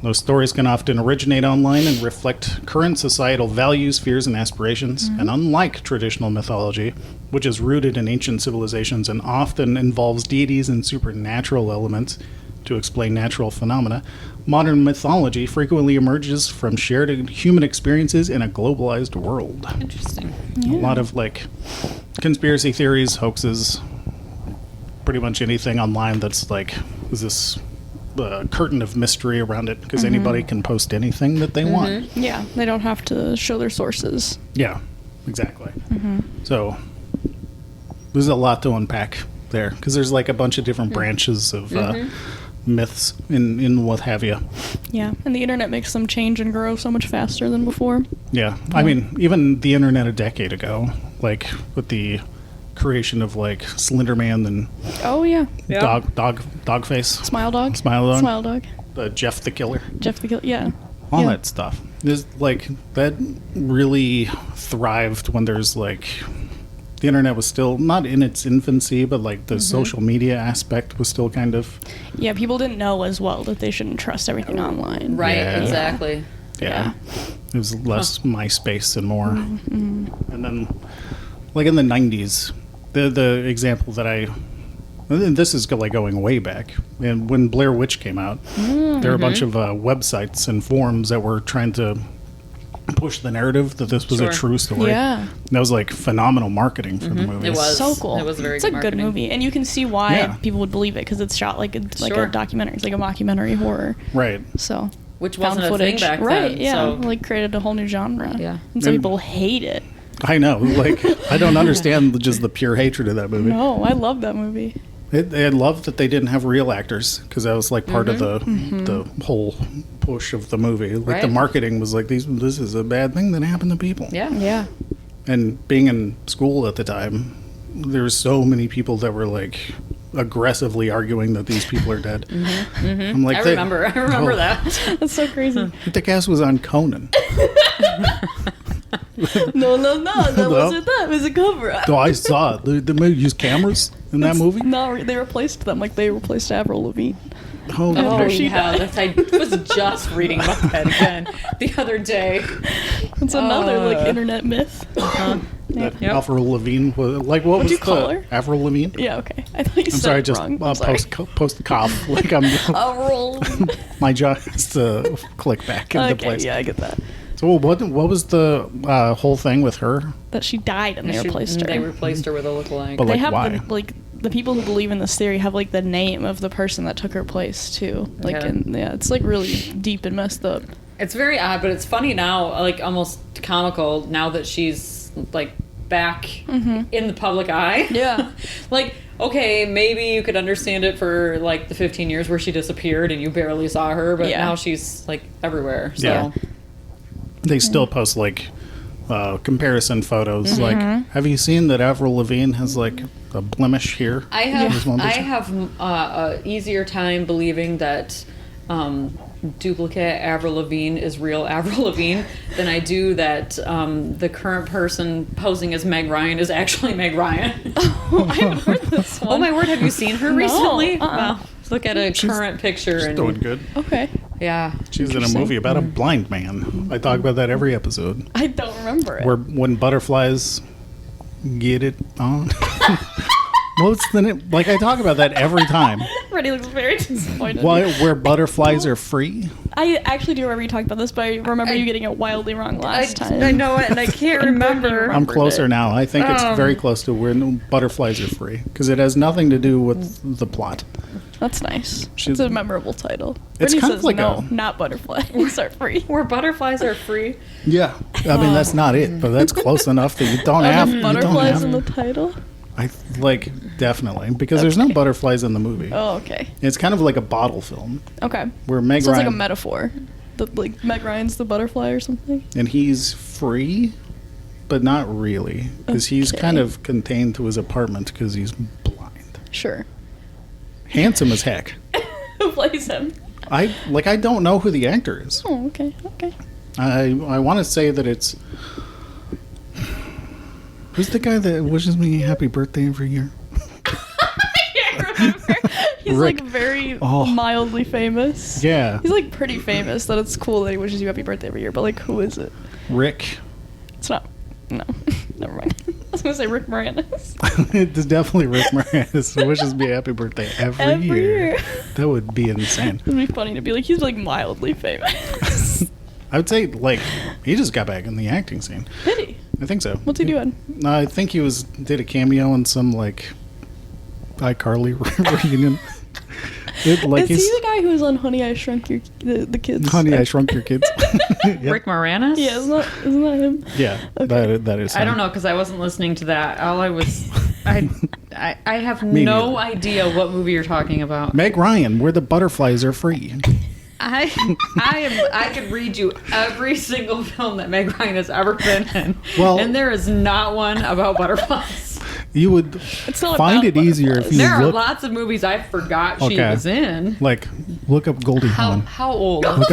Those stories can often originate online and reflect current societal values, fears, and aspirations. And unlike traditional mythology, which is rooted in ancient civilizations and often involves deities and supernatural elements to explain natural phenomena, modern mythology frequently emerges from shared human experiences in a globalized world. Interesting. A lot of like conspiracy theories, hoaxes, pretty much anything online that's like, is this curtain of mystery around it because anybody can post anything that they want. Yeah, they don't have to show their sources. Yeah, exactly. So there's a lot to unpack there because there's like a bunch of different branches of myths in what have you. Yeah, and the internet makes them change and grow so much faster than before. Yeah, I mean, even the internet a decade ago, like with the creation of like Slenderman and Oh yeah, dog face, Smile Dog. Smile Dog, Jeff the Killer, Yeah. all Yeah. that stuff. There's like that really thrived when there's like the internet was still not in its infancy, but like the social media aspect was still kind of Yeah, people didn't know as well that they shouldn't trust everything online. Right, Yeah. exactly. yeah. It was less MySpace and more. And then like in the 90s, the example that and this is like going way back, and when Blair Witch came out, there were a bunch of websites and forums that were trying to push the narrative that this was a Sure. true story. Yeah. And that was like phenomenal marketing for the movie. It was. So cool. It was very It's good a good marketing. movie, and you can see why Yeah. people would believe it because it's shot like a Sure. documentary. It's like a mockumentary horror. Right. So Which found wasn't a thing footage, back right? then. Yeah, So, like created a whole new genre. Yeah. and some And- people hate it. I know. Like, I don't understand just the pure hatred of that movie. No, I love that movie. I love that they didn't have real actors because that was like part of the whole push of the movie. Like the Right. marketing was like this is a bad thing that happened to people. yeah. Yeah, And being in school at the time, there were so many people that were like aggressively arguing that these people are dead. I'm like, I remember Oh. that. that's so crazy. The cast was on Conan. no, that No. wasn't that. It was a cover up. Oh, I saw it. The movie used cameras in that movie. No, they replaced them. Like they replaced Avril Lavigne. Oh, Oh, no. she yeah, died. I was just reading about that again the other day. It's another like internet myth. That Yep. Avril Lavigne was like what What'd was you call the her? Avril Lavigne? Yeah, okay. I thought you I'm said sorry, it just wrong. I'm sorry. post cough. Like I'm Avril. my job is to click back into Okay, place. yeah, I get that. So what was the whole thing with her? That she died and they replaced her. They replaced her with a lookalike. But They like have why? the people who believe in this theory have like the name of the person that took her place too. Like Yeah. and yeah, it's like really deep and messed up. It's very odd, but it's funny now, like almost comical now that she's like back in the public eye. Yeah. Like, okay, maybe you could understand it for like the 15 years where she disappeared and you barely saw her, but Yeah. now she's like everywhere. So Yeah. They still post like comparison photos. Like, have you seen that Avril Lavigne has like a blemish here? I There's one have picture. a easier time believing that duplicate Avril Lavigne is real Avril Lavigne than I do that the current person posing as Meg Ryan is actually Meg Ryan. I haven't heard this one. Oh my word, have you seen her No, recently? uh-uh. Wow. Look at a current picture She's and doing good. Okay. yeah. She's in a Interesting. movie about a blind man. I talk about that every episode. I don't remember it. Where when butterflies get it on. What's the name? Like I talk about that every time. Freddie looks very disappointed. Where butterflies are free. I actually do remember you talking about this, but I remember you getting it wildly wrong last time. I know it and I can't remember. I'm closer it. now. I think it's very close to where butterflies are free because it has nothing to do with the plot. That's nice. She's- It's a memorable title. It's Brittany kind of says like no, a- not butterflies are free. Where butterflies are free. Yeah, I mean that's not it, but that's close enough that you don't have. You don't Butterflies in have. the title. I like definitely because there's no Okay. butterflies in the movie. Oh, okay. It's kind of like a bottle film Okay. where Meg So it's like a Ryan metaphor. Like Meg Ryan's the butterfly or something. and he's free, but not really because he's Okay. kind of contained to his apartment because he's blind. Sure. Handsome as heck. Who plays him? I don't know who the actor is. Oh, okay. Okay. I want to say that it's who's the guy that wishes me happy birthday every year? I can't remember. He's Rick. like very Oh. mildly famous. Yeah, He's like pretty famous that it's cool that he wishes you happy birthday every year, but like who is it? Rick. It's not. No. Never mind. I was gonna say Rick Moranis. It's definitely Rick Moranis who wishes me happy birthday every, Every year. year. That would be insane. It'd be funny to be like he's like mildly famous. I would say like he just got back in the acting scene. Did he? I think so. What's he doing? I think he did a cameo in some like iCarly reunion. Is he the guy who was on Honey I Shrunk Your the kids? Honey, I Shrunk Your Kids. Yep. Rick Moranis? Yeah, isn't that him? Yeah, Okay. that is. I don't him. know because I wasn't listening to that. All I was, I I have Me no neither. idea what movie you're talking about. Meg Ryan, where the butterflies are free. I could read you every single film that Meg Ryan has ever been in, Well- and there is not one about butterflies. You would It's not find about it easier if butterflies. you There are look. lots of movies I forgot she Okay. was in. Like, look up Goldie Hawn. How old? Look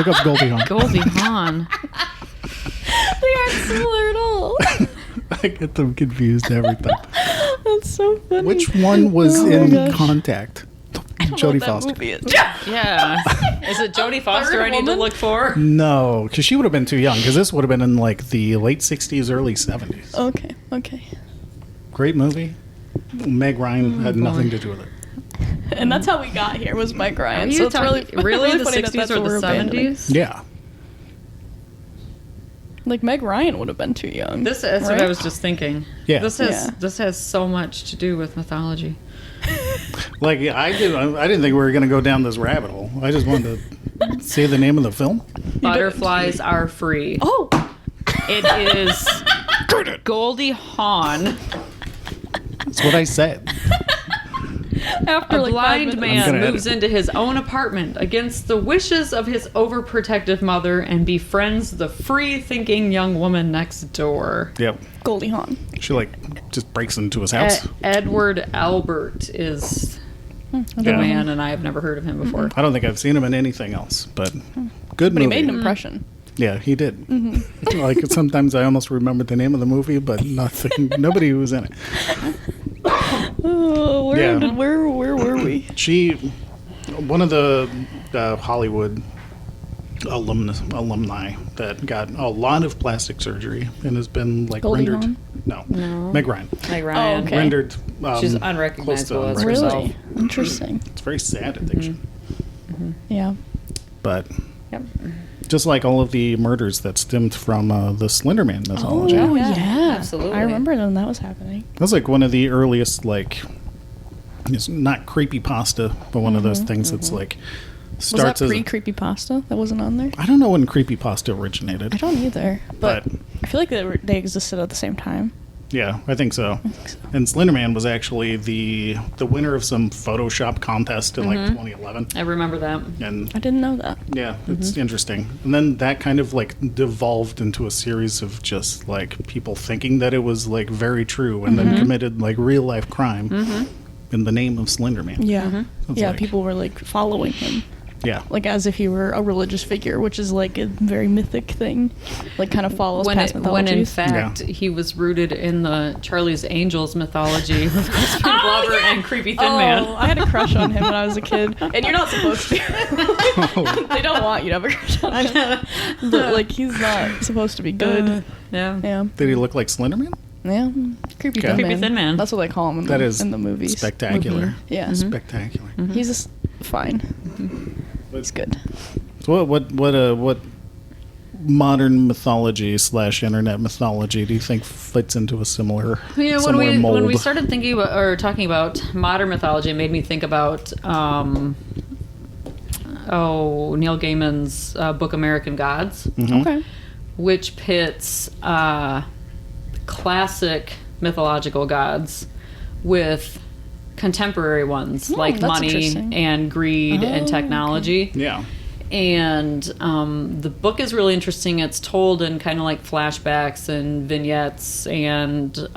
up Goldie Hawn. Goldie Hawn. They aren't similar at all. I get them confused every time. That's so funny. Which one was Oh my in gosh. Contact? I don't know Jodie what that Foster. movie is. Yeah. Is it Jodie Foster Third I need to woman? look for? No, because she would have been too young. Because this would have been in like the late '60s, early '70s. Okay. Great movie. Meg Ryan had nothing to do with it. And that's how we got here, was Mike Are Ryan. you So it's talking, really, really the funny that 60s that's or what the we're abandoning. 70s? Yeah. Like, Meg Ryan would have been too young. That's what right? I was just thinking. Yeah. This has so much to do with mythology. Like I didn't think we were going to go down this rabbit hole. I just wanted to say the name of the film. Butterflies are free. Oh! It is Goldie Hawn. That's what I said. After A like 5 blind minutes. man gonna edit moves it. into his own apartment against the wishes of his overprotective mother and befriends the free-thinking young woman next door. Yep. Goldie Hawn. She like just breaks into his house. Edward Albert is the Yeah. man, and I have never heard of him before. I don't think I've seen him in anything else, but good But he movie. made an impression. Yeah, he did. Like sometimes I almost remember the name of the movie, but nothing. Nobody was in it. Oh, Yeah. where were we? One of the Hollywood alumni that got a lot of plastic surgery and has been like Goldie rendered. Hawn? No, Meg Ryan Meg Ryan. okay. rendered. She's close to unrecognizable as unrecognizable. herself. Really? Interesting. It's a very sad addiction, Yeah. but Yep. just like all of the murders that stemmed from the Slenderman mythology. Oh, yeah. yeah. Absolutely. I remember when that was happening. That's like one of the earliest, like, it's not creepypasta, but one of those things that's like Was starts that as. pre-creepypasta that wasn't on there? I don't know when creepypasta originated. I don't either. But But- I feel like they existed at the same time. Yeah, I think so. And Slenderman was actually the winner of some Photoshop contest in like 2011. I remember that. And I didn't know that. yeah, it's interesting. And then that kind of like devolved into a series of just like people thinking that it was like very true and then committed like real life crime in the name of Slenderman. Yeah. It's Yeah, like- people were like following him. Yeah. Like as if he were a religious figure, which is like a very mythic thing. Like kind of follows past When in mythologies. fact Yeah. he was rooted in the Charlie's Angels mythology with Crispin Glover and Creepy Thin Man. I had a crush on him when I was a kid. And you're not supposed to. They don't want you to have a crush on him. But like he's not supposed to be good. Yeah. Yeah. Did he look like Slenderman? Yeah. Creepy Okay. Thin Creepy Man. Thin Man. That's what they call him in, That the, is in the movies. spectacular. Yeah. Spectacular. He's just fine. He's good. So what modern mythology / internet mythology do you think fits into a similar Yeah, similar mold? when we started thinking about or talking about modern mythology, it made me think about Neil Gaiman's book American Gods, Okay. which pits classic mythological gods with contemporary ones like that's money interesting. and greed and Oh, technology. Yeah. And the book is really interesting. It's told in kind of like flashbacks and vignettes, and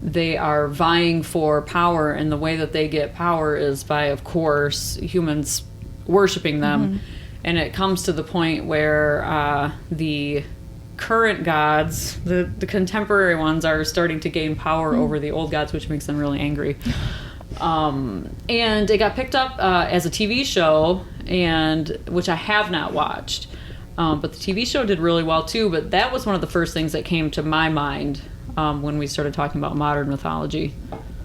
they are vying for power. And the way that they get power is by, of course, humans worshiping them. And it comes to the point where the current gods, the contemporary ones, are starting to gain power over the old gods, which makes them really angry. And it got picked up as a TV show, and which I have not watched. But the TV show did really well too. But that was one of the first things that came to my mind when we started talking about modern mythology.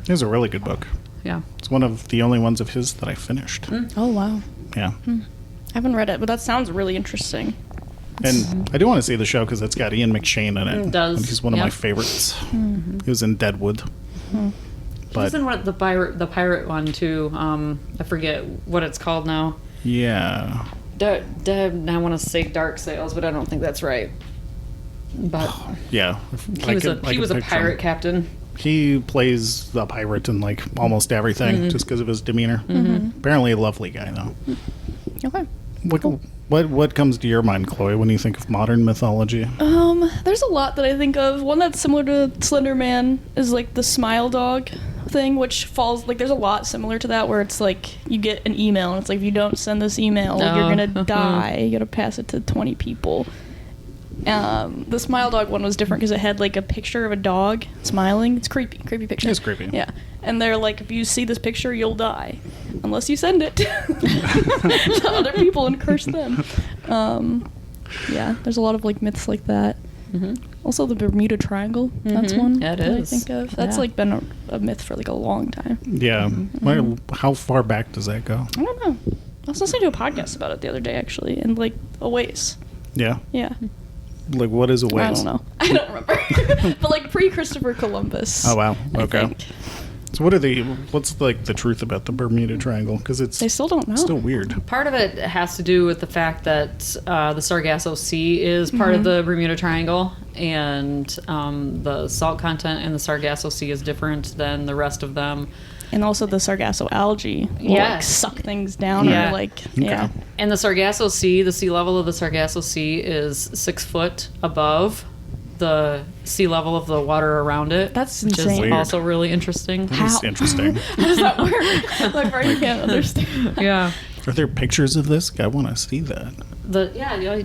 It was a really good book. Yeah. It's one of the only ones of his that I finished. Oh, wow. Yeah. I haven't read it, but that sounds really interesting. And I do want to see the show because it's got Ian McShane in it. It does, And he's one of my yep. favorites. He was in Deadwood. He But was in the pirate one too. I forget what it's called now. yeah. I want to say Dark Sails, but I don't think that's right. But Yeah. he was a pirate captain. He plays the pirate in like almost everything just because of his demeanor. Apparently a lovely guy though. Okay. What comes to your mind, Chloe, when you think of modern mythology? There's a lot that I think of. One that's similar to Slenderman is like the smile dog thing, which falls like there's a lot similar to that where it's like you get an email and it's like if you don't send this email, you're gonna die. You gotta pass it to 20 people. The smile dog one was different because it had like a picture of a dog smiling. It's creepy picture. It's creepy. Yeah, and they're like, if you see this picture, you'll die unless you send it to other people and curse them. Yeah, there's a lot of like myths like that. Also, the Bermuda Triangle. That's one It that is. I think of. That's like been a myth for like a long time. Yeah. How far back does that go? I don't know. I was listening to a podcast about it the other day, actually, and like a ways. Yeah. Yeah. Like, what is a I ways? don't know. I don't remember. But like pre-Christopher Columbus. Oh, wow. I Okay. think. So what's like the truth about the Bermuda Triangle? Because it's They still don't know. still weird. Part of it has to do with the fact that the Sargasso Sea is part of the Bermuda Triangle, and the salt content in the Sargasso Sea is different than the rest of them. And also the Sargasso algae will like Yes. suck things down Yeah. or like yeah. And the Sargasso Sea, the sea level of the Sargasso Sea is 6 foot above the sea level of the water around it. That's which is insane. Weird. also really interesting. It's How? interesting. How does that work? My brain can't understand. Yeah. Are there pictures of this? I want to see that.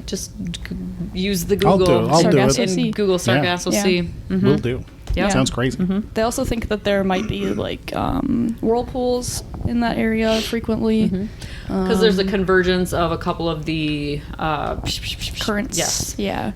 Just use the I'll do Google it. I'll do Sargasso it. Sea. and Google Sargasso Yeah. Sea. Will do. Yeah. Sounds crazy. They also think that there might be like whirlpools in that area frequently. Because there's a convergence of a couple of the Currents. Yes. Yeah.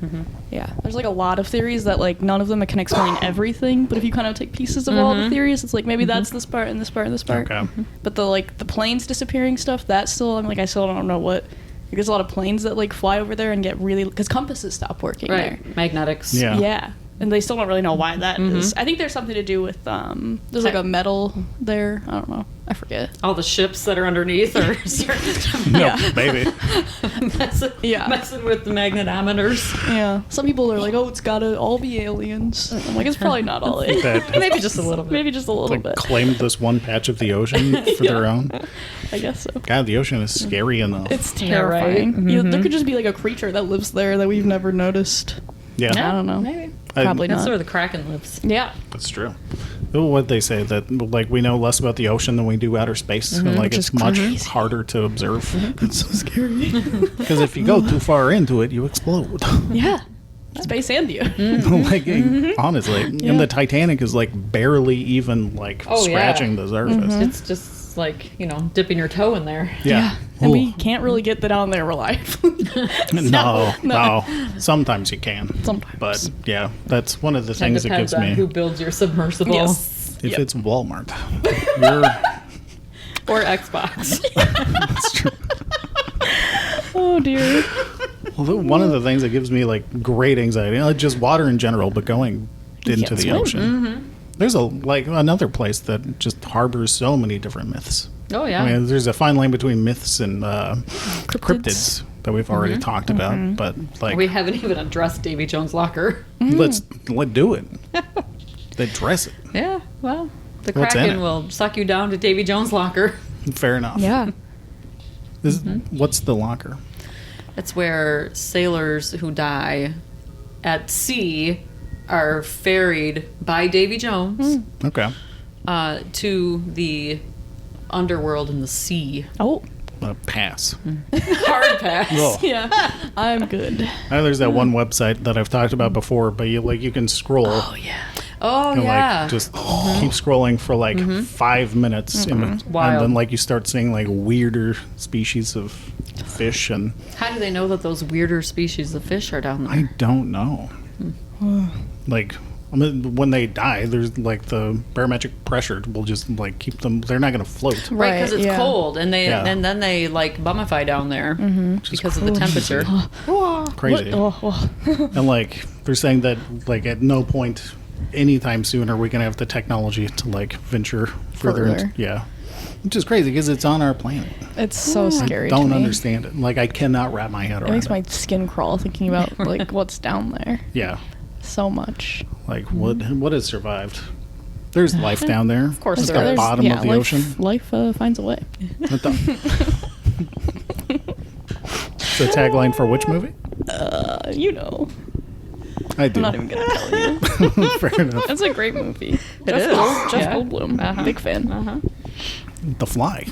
Yeah. There's like a lot of theories that like none of them can explain everything, but if you kind of take pieces of all the theories, it's like maybe that's this part and this part and this part. Okay. But the planes disappearing stuff, that's still I still don't know what. Like, there's a lot of planes that like fly over there and get really because compasses stop working there. Right. Magnetics. Yeah. Yeah. And they still don't really know why that is. I think there's something to do with there's like a metal there. I don't know. I forget. All the ships that are underneath are No, maybe. messing with the magnetometers. Yeah. Some people are like, oh, it's gotta all be aliens. I'm like, it's probably not all aliens. That Maybe just a little bit. Maybe just a little like bit. claimed this one patch of the ocean for their own. I guess so. God, the ocean is scary enough. It's Yeah, right? terrifying. There could just be like a creature that lives there that we've never noticed. Yeah, I don't know. Maybe. Probably That's not. where the Kraken lives. Yeah. that's true. What they say that like we know less about the ocean than we do outer space, and like Which it's is much crazy. harder to observe. It's so scary because if you go too far into it, you explode. Yeah. Space and you. Like honestly, and the Titanic is like barely even like Oh, yeah. scratching the surface. It's just like, dipping your toe in there. Yeah. And Ooh. we can't really get that down there reliably. No. Sometimes you can. Sometimes. But yeah, that's one of the It things that depends gives on me. who builds your submersible. Yes. If Yep. it's Walmart, you're, Or Xbox. that's true. Oh dear. Well, one of the things that gives me like great anxiety, just water in general, but going into can't the swim. ocean. There's another place that just harbors so many different myths. Oh, yeah. I mean, there's a fine line between myths and cryptids that we've already talked about, but like We haven't even addressed Davy Jones' locker. let's do it. Address it. Yeah, well, the What's in Kraken it? will suck you down to Davy Jones' locker. Fair enough. Yeah. What's the locker? It's where sailors who die at sea are ferried by Davy Jones Okay. to the underworld in the sea. Oh. Pass. Hard pass. Oh. Yeah. I'm good. There's that one website that I've talked about before, but you can scroll. Oh yeah. Oh, And yeah. like just keep scrolling for like 5 minutes, and Wild. then like you start seeing like weirder species of fish, and How do they know that those weirder species of fish are down there? I don't know. Like when they die, there's like the barometric pressure will just like keep them. They're not going to float. Right, because it's yeah. cold, and Yeah. then they like bummify down there because of the temperature. Crazy. Oh. And like they're saying that like at no point anytime soon are we going to have the technology to like venture further. Further. Yeah. Which is crazy because it's on our planet. It's so scary. Don't to me. understand it. Like I cannot wrap my head It around makes it. my skin crawl thinking about like what's down there. Yeah. So much. Like what has survived? There's life down there. Of course it's there the is. bottom of the ocean. Life finds a way. What the- It's a tagline for which movie? You know. I do. I'm not even going to tell you. Fair enough. It's a great movie. It is. Jeff Yeah. Goldblum. Big fan. The Fly.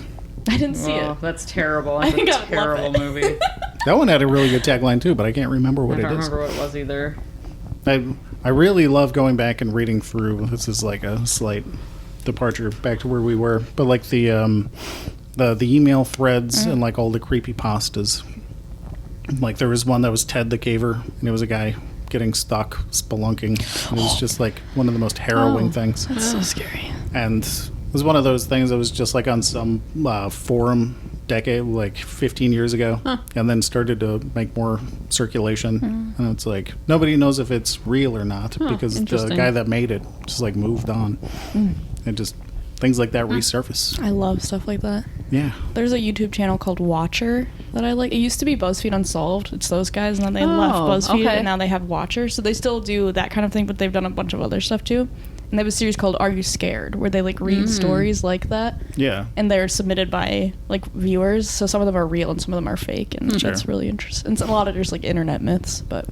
I didn't see Oh, it. that's terrible. I That's think a I would love terrible it. movie. That one had a really good tagline too, but I can't remember what I it don't is. remember what it was either. I really love going back and reading through. This is like a slight departure back to where we were, but like the email threads and like all the creepy pastas. Like there was one that was Ted the Caver, and it was a guy getting stuck spelunking. And it was just like one of the most harrowing things. That's so scary. And it was one of those things that was just like on some forum decade, like 15 years ago, and then started to make more circulation. And it's like nobody knows if it's real or not because the interesting. guy that made it just like moved on. And just things like that resurface. I love stuff like that. Yeah. There's a YouTube channel called Watcher that I like. It used to be BuzzFeed Unsolved. It's those guys, and then they left BuzzFeed, okay. and now they have Watcher. So they still do that kind of thing, but they've done a bunch of other stuff too. And they have a series called Are You Scared, where they like read stories like that, Yeah. and they're submitted by like viewers. So some of them are real and some of them are fake, and Sure. that's really interesting. And a lot of there's like internet myths, but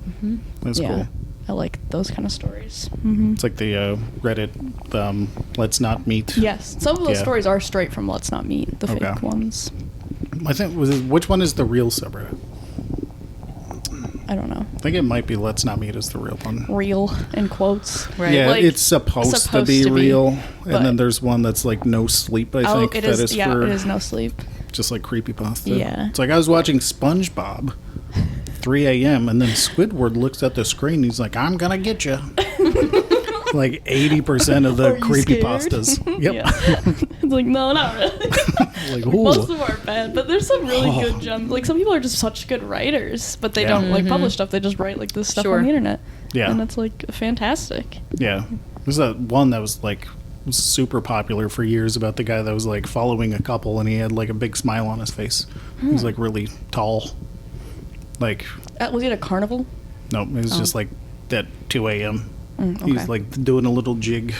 That's yeah, cool. I like those kind of stories. It's like the Reddit Let's Not Meet. Yes, some of those Yeah. stories are straight from Let's Not Meet, the Okay. fake ones. I think which one is the real subreddit? I don't know. I think it might be Let's Not Meet is the real one. Real in quotes. Right. Yeah, Like, it's supposed to be to be, real, but- and then there's one that's like No Sleep. I think it that is. is Yeah, for it is No Sleep. just like creepypasta. Yeah. It's like I was watching SpongeBob, 3 a.m., and then Squidward looks at the screen. He's like, "I'm gonna get you." Like 80% of the Are you scared? creepypastas. Yep. Yeah. It's like, no, not really. Like, Most of ooh. them are bad, but there's some really good gems. Like some people are just such good writers, but they Yeah. don't like publish stuff. They just write like this stuff Sure. on the internet. Yeah. And it's like fantastic. Yeah. There's that one that was like super popular for years about the guy that was like following a couple and he had like a big smile on his face. He was like really tall. Like, Was he at a carnival? no, it was just like at 2 a.m. Okay. He's like doing a little jig.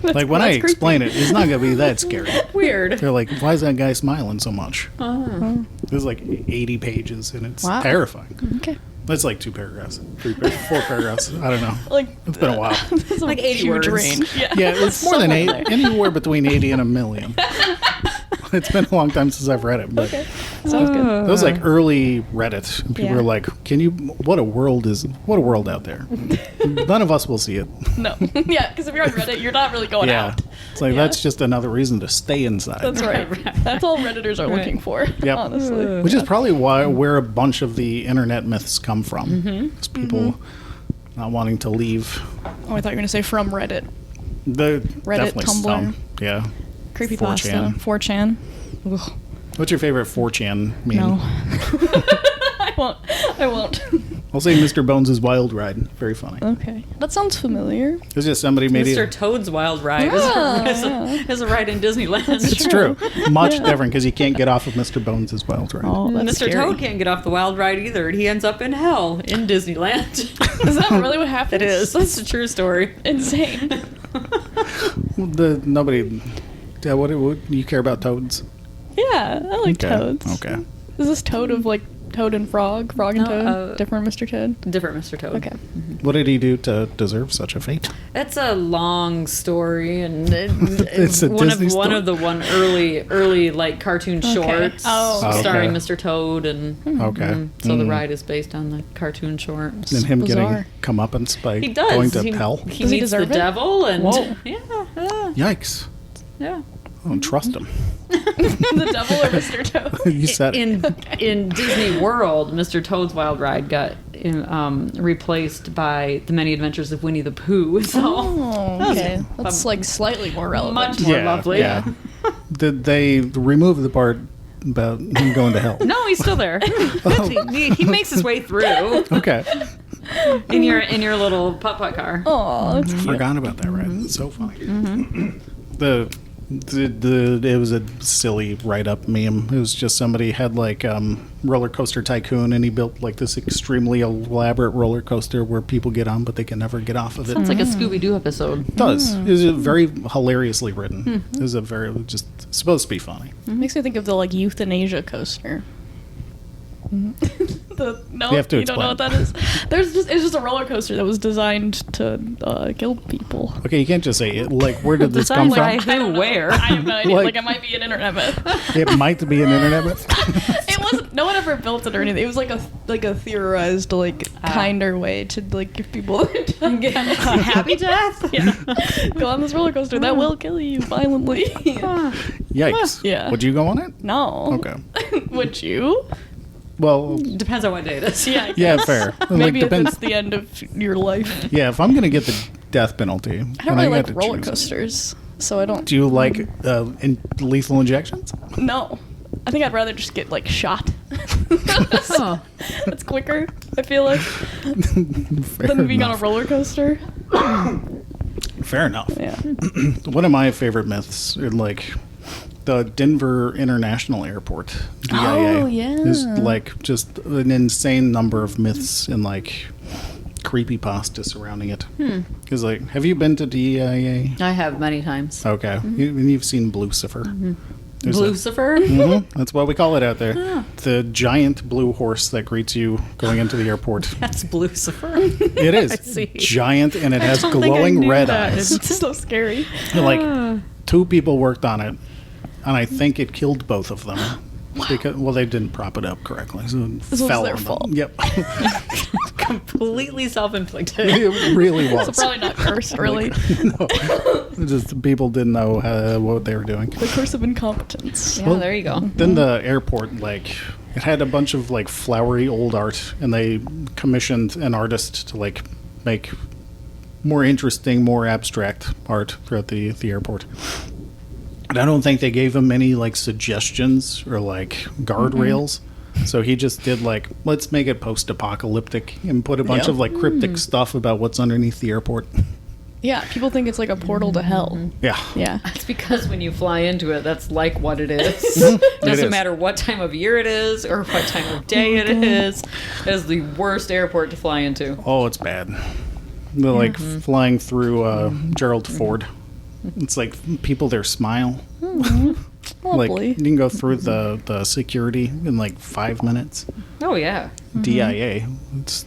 Like when I that's explain it, it's not going to be that scary. Weird. They're like, why is that guy smiling so much? Oh. There's like 80 pages and it's Wow. terrifying. Okay. That's like 2 paragraphs, 4 paragraphs. I don't know. Like It's been a while. that's Like 80 huge words. range. Yeah. Yeah, it's more than Somewhere 8. there. Anywhere between 80 and a million. It's been a long time since I've read it. But Okay. Sounds good. that was like early Reddit. And people Yeah. were like, what a world out there. None of us will see it. No. Yeah, because if you're on Reddit, you're not really going Yeah. out. It's like, Yeah. that's just another reason to stay inside. That's right. That's all Redditors are looking for. Yep. Honestly. Which is probably where a bunch of the internet myths come from. It's people not wanting to leave. Oh, I thought you were gonna say from Reddit. The Reddit, definitely Tumblr. some. Yeah. Creepypasta. 4chan. Ugh. What's your favorite 4chan meme? No. I won't. I'll say Mr. Bones' Wild Ride. Very funny. Okay. That sounds familiar. It's just somebody made Mr. it. Toad's Wild Ride is a ride in Disneyland. It's true. Much different because you can't get off of Mr. Bones' Wild Ride. Oh, that's Mr. scary. Toad can't get off the wild ride either. He ends up in hell in Disneyland. Is that really what happens? It is. That's a true story. Insane. Nobody. Yeah, what you care about toads? Yeah, I like toads. Okay. Is this Toad of like Toad and Frog? Frog and No, Toad? Different Mr. Toad? Different Mr. Toad. Okay. What did he do to deserve such a fate? It's a long story, and It's a one Disney of story? the early like cartoon shorts Oh, okay. starring Okay. Mr. Toad, and Okay. so the ride is based on the cartoon short. And him bizarre. getting comeuppance by He does. going to he, hell? He Does he meets the deserve it? devil, and Whoa. Yikes. yeah. I don't trust him. The devil or Mr. Toad? You said it. In Disney World, Mr. Toad's Wild Ride got replaced by The Many Adventures of Winnie the Pooh. So Oh, okay. That's like slightly more relevant. much more lovely. Yeah. Did they remove the part about him going to hell? No, he's still there. He makes his way through Okay. in your little putt-putt car. Oh, that's cute. Forgot about that, right? It's so funny. It was a silly write-up meme. It was just somebody had like roller coaster tycoon, and he built like this extremely elaborate roller coaster where people get on, but they can never get off of it. Sounds like a Scooby-Doo episode. It does. It was very hilariously written. It was a very just supposed to be funny. It makes me think of the like euthanasia coaster. No, You have to you don't know explain. what that is. It's just a roller coaster that was designed to kill people. Okay, you can't just say it. Like, where did this come Designed from? by who? Where? I have no idea. Like- Like, it might be an internet myth. It might be an internet myth. It wasn't. No one ever built it or anything. It was like a theorized kinder way to like give people Happy death? Yeah. Go on this roller coaster that will kill you violently. Yikes. Yeah. Would you go on it? No. Okay. Would you? Well, Depends on what day it is. Yeah. I yeah, guess. fair. Maybe if depends. it's the end of your life. Yeah, if I'm gonna get the death penalty, I don't then really got like to roller choose. coasters, so I don't. Do you like lethal injections? No. I think I'd rather just get like shot. Oh. That's quicker. I feel like Fair than being on a enough. roller coaster. Fair enough. Yeah. One of my favorite myths, like the Denver International Airport, DIA, Oh, yeah. is like just an insane number of myths and like creepypasta surrounding it. Because like, have you been to DIA? I have many times. Okay, you've seen Blucifer. There's a- Lucifer? That's what we call it out there. The giant blue horse that greets you going into the airport. That's Lucifer. It is I see. giant, and it has don't think I glowing knew red that. eyes. It's so scary. Like 2 people worked on it, and I think it killed both of them. Because they didn't prop it up correctly, so it was fell their on them. fault. Yep, Completely self-inflicted. it really was. So probably not cursed, really. No, just people didn't know what they were doing. The curse of incompetence. Yeah, there you go. Then the airport, like, it had a bunch of like flowery old art, and they commissioned an artist to like make more interesting, more abstract art throughout the airport. And I don't think they gave him any like suggestions or like guardrails. So he just did like, let's make it post-apocalyptic and put a bunch Yeah. of like cryptic stuff about what's underneath the airport. Yeah, people think it's like a portal to hell. Yeah. Yeah. It's because when you fly into it, that's like what it is. It Doesn't is. matter what time of year it is or what time of day it is. It is the worst airport to fly into. Oh, it's bad. They're like flying through Gerald Ford. It's like people there smile. Like Lovely. you can go through the security in like 5 minutes. Oh, yeah. DIA. It's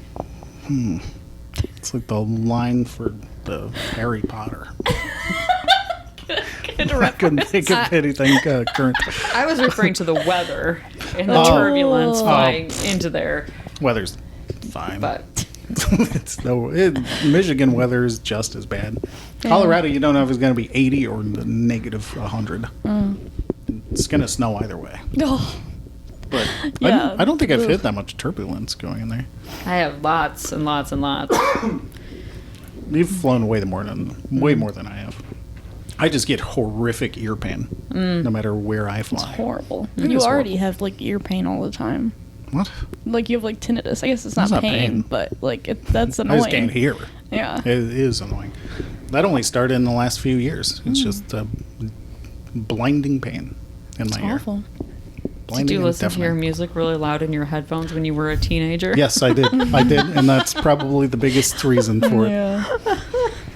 like the line for the Harry Potter. I couldn't think of anything current. I was referring to the weather and the Oh. turbulence flying into there. Weather's fine. But Michigan weather is just as bad. Colorado, you don't know if it's going to be 80 or the negative 100. It's going to snow either way. Oh, But Yeah. I don't think I've hit that much turbulence going in there. I have lots and lots and lots. You've flown way more than I have. I just get horrific ear pain no matter where I fly. horrible. It You is already horrible. have like ear pain all the time. What? Like you have like tinnitus. I guess it's not, That's not pain, pain. but like that's I annoying. just can't hear. Yeah. It is annoying. That only started in the last few years. It's just blinding pain in my ear. Awful. Did Blinding you and listen to your deafening. music really loud in your headphones when you were a teenager? Yes, I did. I did, and that's probably the biggest reason for it. Yeah.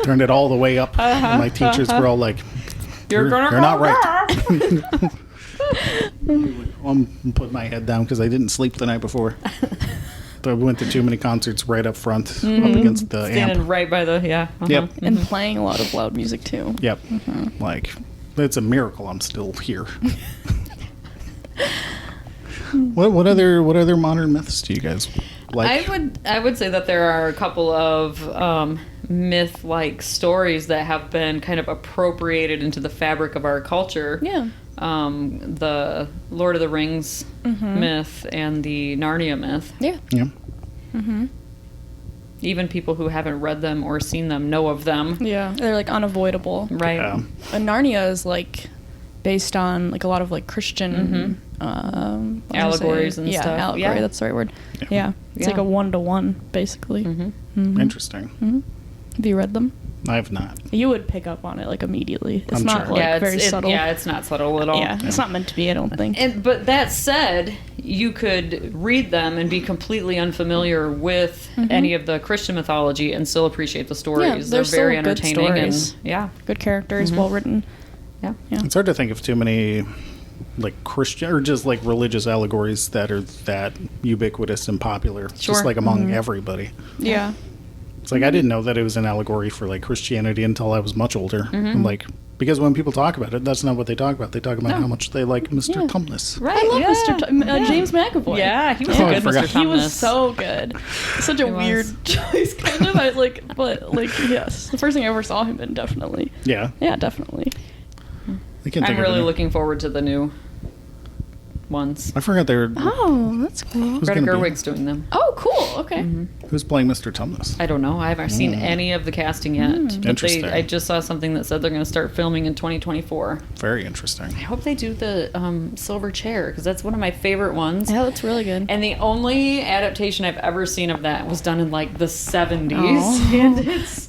Turned it all the way up, and my teachers were all like, You're gonna you're not go right." I'm putting my head down because I didn't sleep the night before. I went to too many concerts right up front, up against the Standing amp. right by the, yeah. Uh-huh. Yep, And playing a lot of loud music too. yep. Like, it's a miracle I'm still here. What other modern myths do you guys like? I would say that there are a couple of myth-like stories that have been kind of appropriated into the fabric of our culture. Yeah. The Lord of the Rings myth and the Narnia myth. Yeah. Yeah. Even people who haven't read them or seen them know of them. Yeah. They're like unavoidable. Right. And Narnia is like based on like a lot of like Christian Allegories and stuff. Allegory, Yeah. that's the right word. Yeah. Yeah. It's like Yeah. a 1-to-1 basically. Interesting. Have you read them? I have not. You would pick up on it like immediately. It's I'm not sure. like very subtle. Yeah, it's not subtle at all. Yeah, it's not meant to be, I don't think. But that said, you could read them and be completely unfamiliar with any of the Christian mythology and still appreciate the stories. they're They're very still good entertaining stories. and Good characters, well written. yeah. It's hard to think of too many like Christian or just like religious allegories that are that ubiquitous and popular, Sure. just like among everybody. Yeah. It's like I didn't know that it was an allegory for like Christianity until I was much older. And like because when people talk about it, that's not what they talk about. They talk about how much they like Mr. Tumnus. Right. I love yeah. Mr. James McAvoy. Yeah, he was Oh, a I good forgot. Mr. Tumnus. He was so good. Such a He was. weird choice, kind of. Yes. The first thing I ever saw him in, definitely. Yeah. Yeah, definitely. I can't I'm think really of it. looking forward to the new ones. I forgot they were Oh, that's cool. Greta gonna be- Gerwig's doing them. Oh, cool. Okay. who's playing Mr. Tumnus. I don't know. I haven't seen any of the casting yet. But Interesting. I just saw something that said they're going to start filming in 2024. Very interesting. I hope they do the Silver Chair because that's one of my favorite ones. Yeah, that's really good. And the only adaptation I've ever seen of that was done in like the 70s. Oh. And it's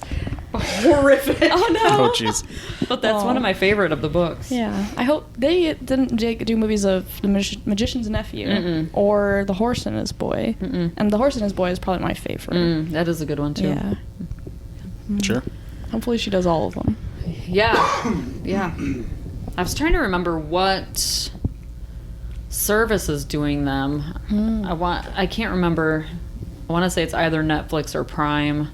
horrific. Oh, no. Oh, jeez. But that's one of my favorite of the books. Yeah, I hope they didn't do movies of the Magician's Nephew or The Horse and His Boy. And The Horse and His Boy is probably my favorite. That is a good one too. Yeah. Sure. Hopefully she does all of them. Yeah. Yeah. I was trying to remember what service is doing them. I can't remember. I want to say it's either Netflix or Prime.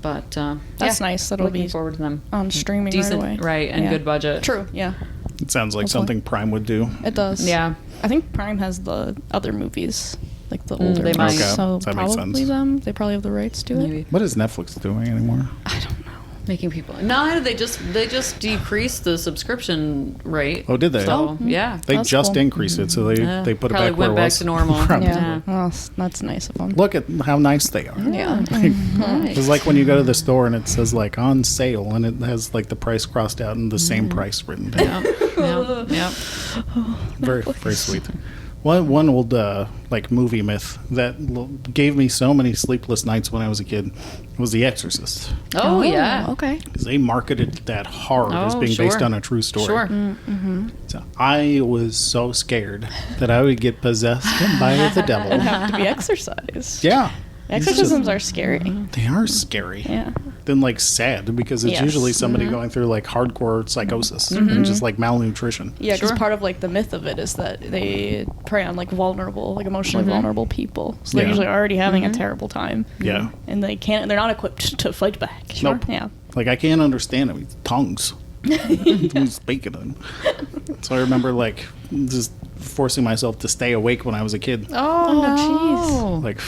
But That's nice. That'll looking be forward to them. on streaming Decent, right away. right, and Yeah. good budget. True, yeah. It sounds like Hopefully. something Prime would do. It does. Yeah. I think Prime has the other movies, like the older they ones. might. Okay, So that makes probably sense. them. They probably have the rights to it. Maybe What is Netflix doing anymore? I don't know. making people. No, they just decreased the subscription rate. Oh, did they? So yeah. They That's just cool. increased it, so they put it probably back where went it back was. to normal. Probably. Yeah. Well, that's nice of them. Look at how nice they are. Yeah. It's like when you go to the store and it says like on sale and it has like the price crossed out and the same price written down. Yeah. Very, very sweet. One old like movie myth that gave me so many sleepless nights when I was a kid was The Exorcist. Oh, yeah. Okay. 'Cause they marketed that hard as Oh, being based sure. on a true story. Sure. So I was so scared that I would get possessed by the devil. Have to be exercised. Yeah. Exorcisms are scary. They are scary. Yeah. Then like sad because it's Yes. usually somebody going through like hardcore psychosis and just like malnutrition. Yeah, because Sure. part of like the myth of it is that they prey on like vulnerable, like emotionally vulnerable people. So they're Yeah. usually already having a terrible time. Yeah. And they're not equipped to fight back. Nope. Yeah. Like I can't understand them. Tongues. Who's speaking them? So I remember like just forcing myself to stay awake when I was a kid. Oh, Like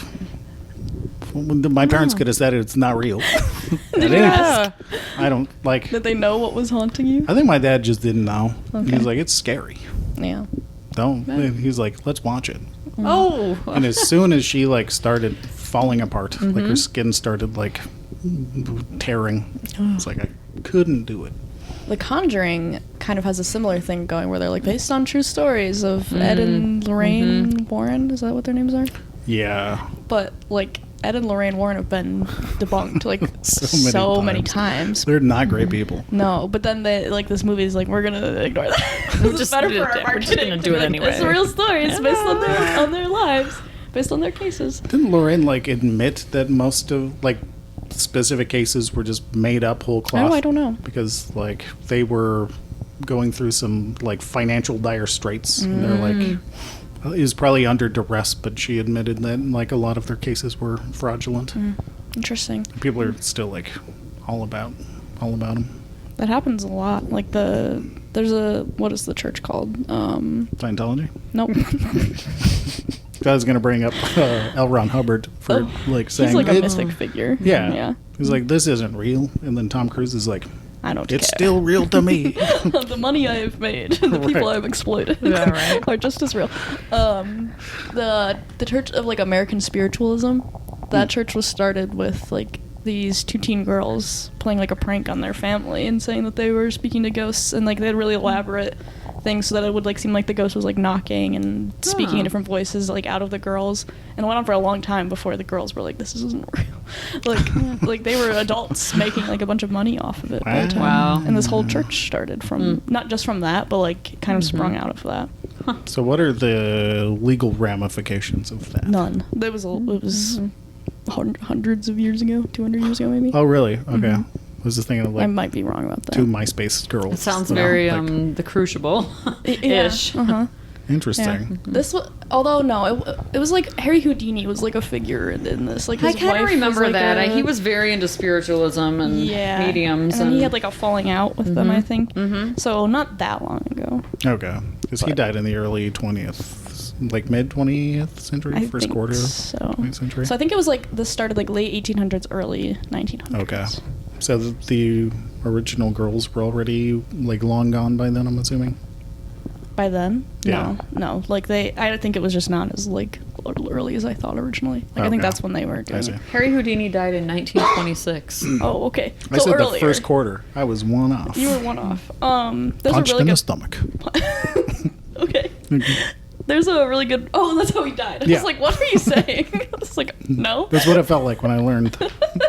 my parents could have said it, it's not real. I didn't. Yeah. I don't like. jeez. Did they know what was haunting you? I think my dad just didn't know. He Okay. was like, "It's scary." Yeah. Don't. He's like, "Let's watch it." Oh. And as soon as she like started falling apart, like Mm-hmm. her skin started like tearing, it's like I couldn't do it. The Conjuring kind of has a similar thing going where they're like based on true stories of Ed and Lorraine Warren. Is that what their names are? Yeah. But like Ed and Lorraine Warren have been debunked like So so many many times. times. They're not great people. No, but then they like this movie is like we're gonna ignore that. This is Just better do for it. our We're just marketing. gonna do it Like, anyway. It's a real story. It's based on their lives, based on their cases. Didn't Lorraine like admit that most of like specific cases were just made up whole cloth? Oh, I don't know. Because like they were going through some like financial dire straits. And they're like it was probably under duress, but she admitted that like a lot of their cases were fraudulent. Interesting. People are still like all about them. That happens a lot. Like there's a what is the church called? Scientology. Nope. I was gonna bring up L. Ron Hubbard for like saying He's like a it's- mythic figure. Yeah. Yeah. He's like, this isn't real. And then Tom Cruise is like, I don't it's care. still real to me. The money I have made and the people Right. I've exploited Yeah, right. are just as real. The Church of like American Spiritualism, that church was started with like these two teen girls playing like a prank on their family and saying that they were speaking to ghosts and like they had really elaborate things so that it would like seem like the ghost was like knocking and speaking in different voices like out of the girls, and it went on for a long time before the girls were like, this isn't real. like they were adults making like a bunch of money off of it by the time. Wow. And this whole church started from not just from that, but like kind of sprung out of that. So what are the legal ramifications of that? None. It was hundreds of years ago, 200 years ago maybe. Oh, really? Okay. I was just thinking of like I might be wrong about that. 2 MySpace girls. It sounds you know, very like, the Crucible ish. Uh-huh. interesting. This was, although no, it was like Harry Houdini was like a figure in this. Like I his kind wife of remember was, like, that. He was very into spiritualism and mediums, and he had like a falling out with them, I think. So not that long ago. Okay. Because he died in the early 20th, like mid 20th century, I first think quarter so. 20th century. So I think it was like this started like late 1800s, early 1900s. Okay. So the original girls were already like long gone by then, I'm assuming? By then? Yeah. No. Like I think it was just not as like early as I thought originally. Like I think Okay. that's when they were doing I see. it. Harry Houdini died in 1926. Oh, okay. I So said earlier. the first quarter. I was one off. You were one off. There's Punched a really in the good. stomach. Okay. There's a really good. Oh, that's how he died. I Yeah. was like, what are you saying? I was like, no. That's what it felt like when I learned.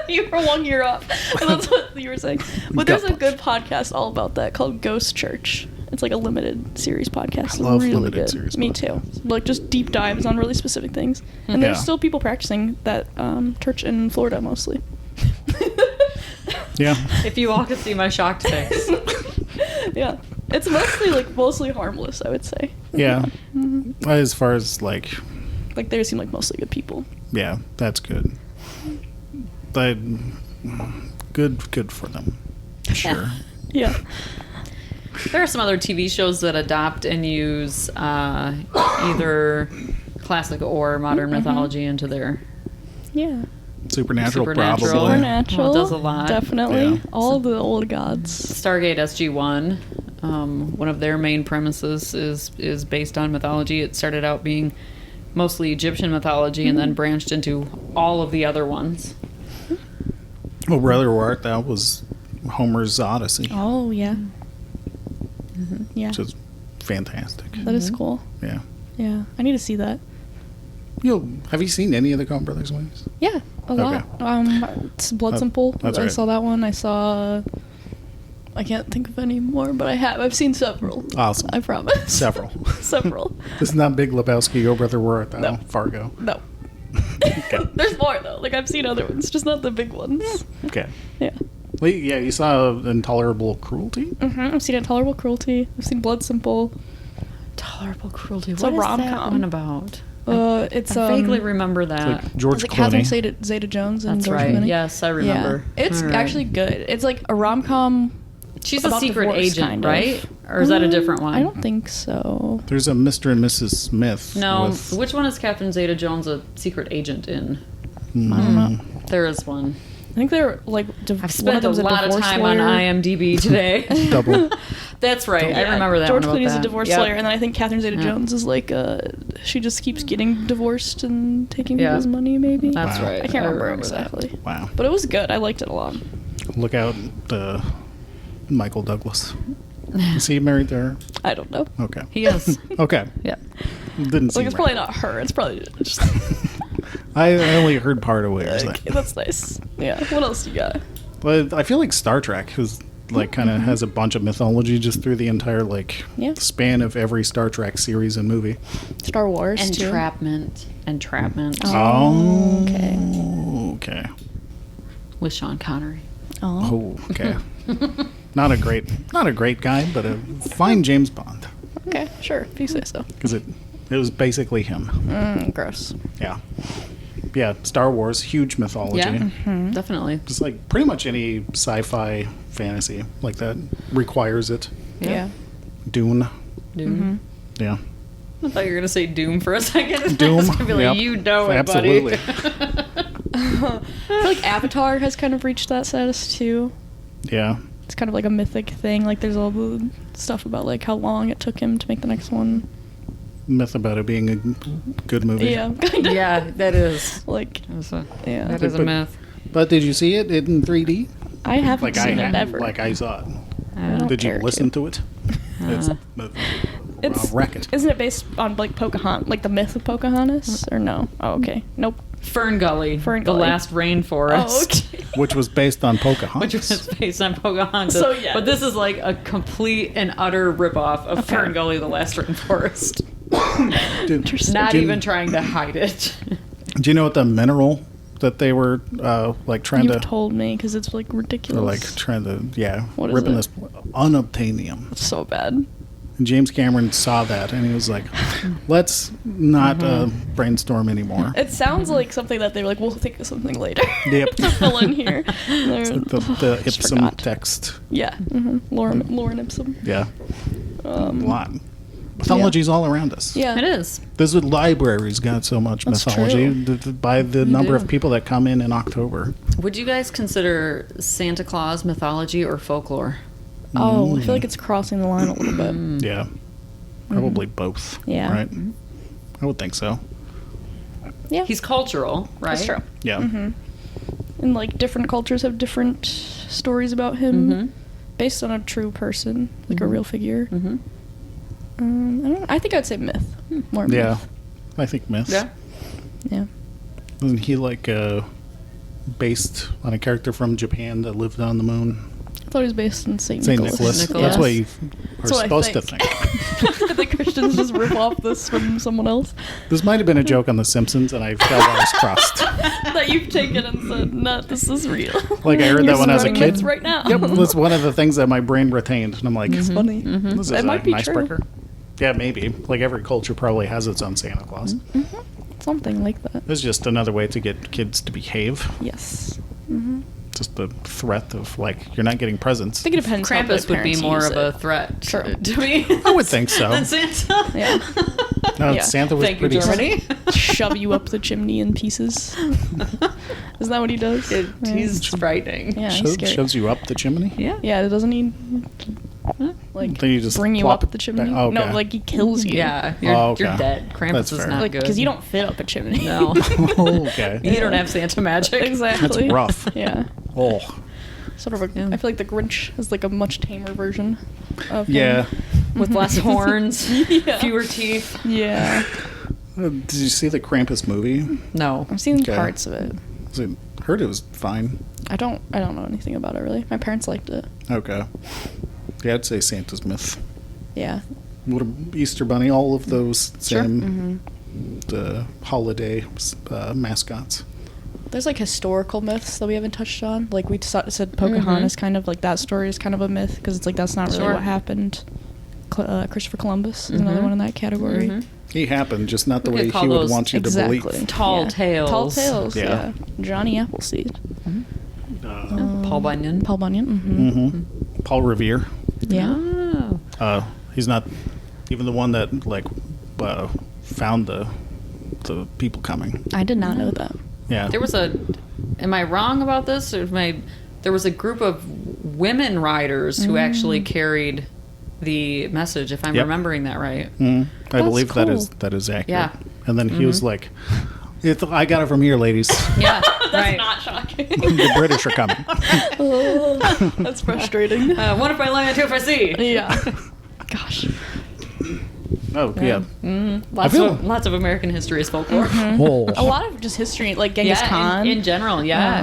You were 1 year off. And that's what you were saying. But there's a Gut good podcast all about that called Ghost Church. It's like a limited series podcast. I love really limited good. series Me podcasts. too. Like just deep dives on really specific things. And there's Yeah. still people practicing that church in Florida mostly. Yeah. If you all could see my shocked face. Yeah. It's mostly harmless, I would say. Yeah. As far as like, Like they seem like mostly good people. yeah, that's good. But good for them. Sure. Yeah. There are some other TV shows that adopt and use either classic or modern mythology into their Yeah. Supernatural, Supernatural. probably. Supernatural. Well, it does a lot. Definitely. Yeah. All the old gods. Stargate SG-1. One of their main premises is based on mythology. It started out being mostly Egyptian mythology and then branched into all of the other ones. Well, Brother Wart, that was Homer's Odyssey, Oh, yeah. Yeah. which is fantastic. That is cool. Yeah. Yeah. I need to see that. Have you seen any of the Coen Brothers movies? Yeah. A lot. It's Blood Simple. that's I right. saw that one. I saw... I can't think of any more, but I have. I've seen several. Awesome. I promise. Several. Several. This is not Big Lebowski or Brother Wart, though. No. Fargo. No. Okay. There's more, though. Like, I've seen other ones, just not the big ones. Okay. Yeah. Well, yeah, you saw Intolerable Cruelty? I've seen Intolerable Cruelty. I've seen Blood Simple. Tolerable Cruelty. It's What a is that rom-com. one about? It's I vaguely remember It's that. like George Is it Catherine Clooney. Zeta-Jones and That's George right. Clooney? Yes, I remember. Yeah. It's All right. actually good. It's like a rom-com. She's a about secret divorce, agent, kind of. right? Or is that a different one? I don't think so. There's a Mr. and Mrs. Smith. No. with- Which one is Catherine Zeta-Jones a secret agent in? I don't know. There is one. I think they're like I've one of spent a them's lot of divorce time lawyer. on IMDb today. Double. That's right. I Yeah, remember that George one about Clooney's that. a divorce Yep. lawyer, and then I think Catherine Zeta-Jones is like she just keeps getting divorced and taking people's money. Maybe That's Wow. right. I can't remember that. exactly, Wow. but it was good. I liked it a lot. Look out, Michael Douglas. Is he married to her? I don't know. Okay. He is. Okay. Yeah. Didn't see Like it's probably not her. It's probably just. I only heard part of what you were saying. Okay, that's nice. Yeah. What else you got? But I feel like Star Trek is like kind of has a bunch of mythology just through the entire like Yeah. span of every Star Trek series and movie. Star Wars too. Entrapment. Oh. Okay. Okay. With Sean Connery. Oh. Oh, okay. not a great guy, but a fine James Bond Okay. Sure. If you say so. because it was basically him. Gross. Yeah. Yeah, Star Wars, huge mythology. Yeah. Definitely. Just like pretty much any sci-fi fantasy like that requires it. Yeah. Dune. Doom. Yeah. I thought you were gonna say Doom for a second. Doom. I was gonna be like, Yep. you know it, Absolutely. buddy. I feel like Avatar has kind of reached that status too. Yeah. It's kind of like a mythic thing. Like there's all the stuff about like how long it took him to make the next one. Myth about it being a good movie. Yeah, kind of. Yeah, that is. Like, That yeah. is a myth. But did you see it in 3D? I haven't Like I seen it had, ever. like I saw it. I don't Did you care listen to it? It's Uh, movie. wreck it. Isn't it based on like Pocahontas, like the myth of Pocahontas, or no? Oh, okay. Nope. Fern Gully, Fern the Gully. last rainforest. Oh, okay. Which was based on Pocahontas. Which was based on Pocahontas. So, yeah. But this is like a complete and utter ripoff of Okay. Fern Gully, the last rainforest. Dude, Not do you- even trying to hide it. Do you know what the mineral that they were like trying You've to, told me because it's like ridiculous. or like trying to, What is ripping it? this unobtainium. It's so bad. And James Cameron saw that and he was like, let's not brainstorm anymore. It sounds like something that they were like, we'll think of something later. Yep. to fill in here. And they're- The just Ipsum forgot. text. Yeah. Lauren Ipsum. Yeah. A lot. Mythology's all around us. Yeah. It is. This library's got so much That's mythology true. by the number do. of people that come in October. Would you guys consider Santa Claus mythology or folklore? Oh, I feel like it's crossing the line a little bit. Yeah. Probably both. Yeah. Right? I would think so. Yeah. He's cultural, right? That's true. Yeah. And like different cultures have different stories about him based on a true person, like a real figure. I don't know. I think I'd say myth. More myth. Yeah. I think myth. Yeah. Yeah. Wasn't he like based on a character from Japan that lived on the moon? I thought he was based in St. St. Nicholas. Nicholas. Nicholas. That's what you are That's what I supposed to think. think. The Christians just rip off this from someone else This might have been a joke on The Simpsons, and I felt I was crossed. that you've taken and said, "No, this is real." Like I heard You're that when I was a spreading kid. myths right now. Yep, that's one of the things that my brain retained, and I'm like, It's funny. this is It might be an true. icebreaker. Yeah, maybe. Like every culture probably has its own Santa Claus. Something like that. It's just another way to get kids to behave. Yes. Just the threat of like you're not getting presents. I think it depends. how the Krampus would be parents more use of a it. threat True. to me. I would think so. than Santa. Yeah. No, Yeah. Santa was Thank you, pretty. Germany. Shove you up the chimney in pieces. Isn't that what he does? He's frightening. Yeah, he's scary. Shoves you up the chimney. Yeah. Yeah, it doesn't he like Then you just bring you plop up the chimney? back- oh, No, okay. like he kills you. Yeah, you're, Oh, okay. you're dead. Krampus That's is fair. not Like good. because you don't fit up a chimney. No. Okay. You don't have Santa magic. Exactly. That's rough. Yeah. Oh. Sort of a. Yeah. I feel like the Grinch is like a much tamer version of Yeah. him. With less horns, Yeah. fewer teeth. Yeah. Did you see the Krampus movie? No. I've seen Okay. parts of it. Heard it was fine. I don't know anything about it really. My parents liked it. Okay. Yeah, I'd say Santa's myth. Yeah. Little Easter Bunny, all of those Sure. same the holiday mascots. There's like historical myths that we haven't touched on. Like we said Pocahontas, kind of like that story is kind of a myth because it's like that's not really Sure. what happened. Christopher Columbus is another one in that category. He happened, just not the We could way call he would those want you to Exactly. believe. Tall Yeah. tales. Tall tales. Yeah. Yeah. Johnny Appleseed. Paul Bunyan. Paul Bunyan. Mm-hmm. Paul Revere. Yeah. Oh. He's not even the one that like found the people coming. I did not know that. Yeah. There was am I wrong about this? Or there was a group of women riders who actually carried the message, if I'm Yep. remembering that right. I That's believe cool. that is accurate. Yeah. And then he was like, I got it from here, ladies. Yeah, right. Not shocking. The British are coming. That's frustrating. One if I land, two if I see. Yeah. Gosh. Oh, yeah. Lots of American history is folklore. Oh. A lot of just history, like Genghis Yeah, Khan. in general, yeah.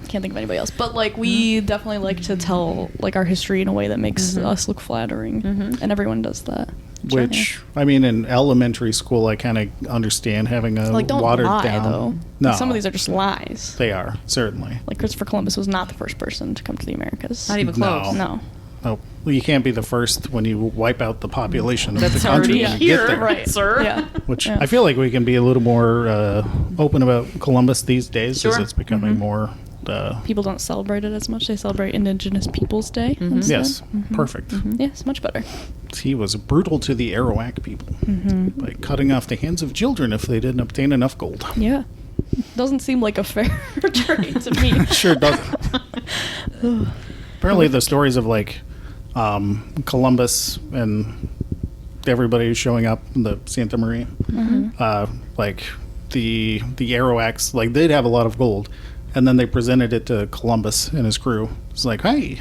Can't think of anybody else, but like we definitely like to tell like our history in a way that makes us look flattering, and everyone does that. Which, I mean, in elementary school, I kind of understand having a Like don't watered lie down. though. No, Some of these are just lies. they are certainly. Like Christopher Columbus was not the first person to come to the Americas. Not even close. No. Oh, well, you can't be the first when you wipe out the population of That's the country already when you here, get there. Right. sir. Yeah. Which Yeah. I feel like we can be a little more open about Columbus these days as Sure. it's becoming more. People don't celebrate it as much. They celebrate Indigenous Peoples Day instead. Yes, perfect. Yes, much better. He was brutal to the Arawak people by cutting off the hands of children if they didn't obtain enough gold. Yeah. Doesn't seem like a fair trade to me. Sure doesn't. Apparently, the stories of like Columbus and everybody showing up in the Santa Maria, like the Arawaks, like they'd have a lot of gold, and then they presented it to Columbus and his crew. It's like, hey,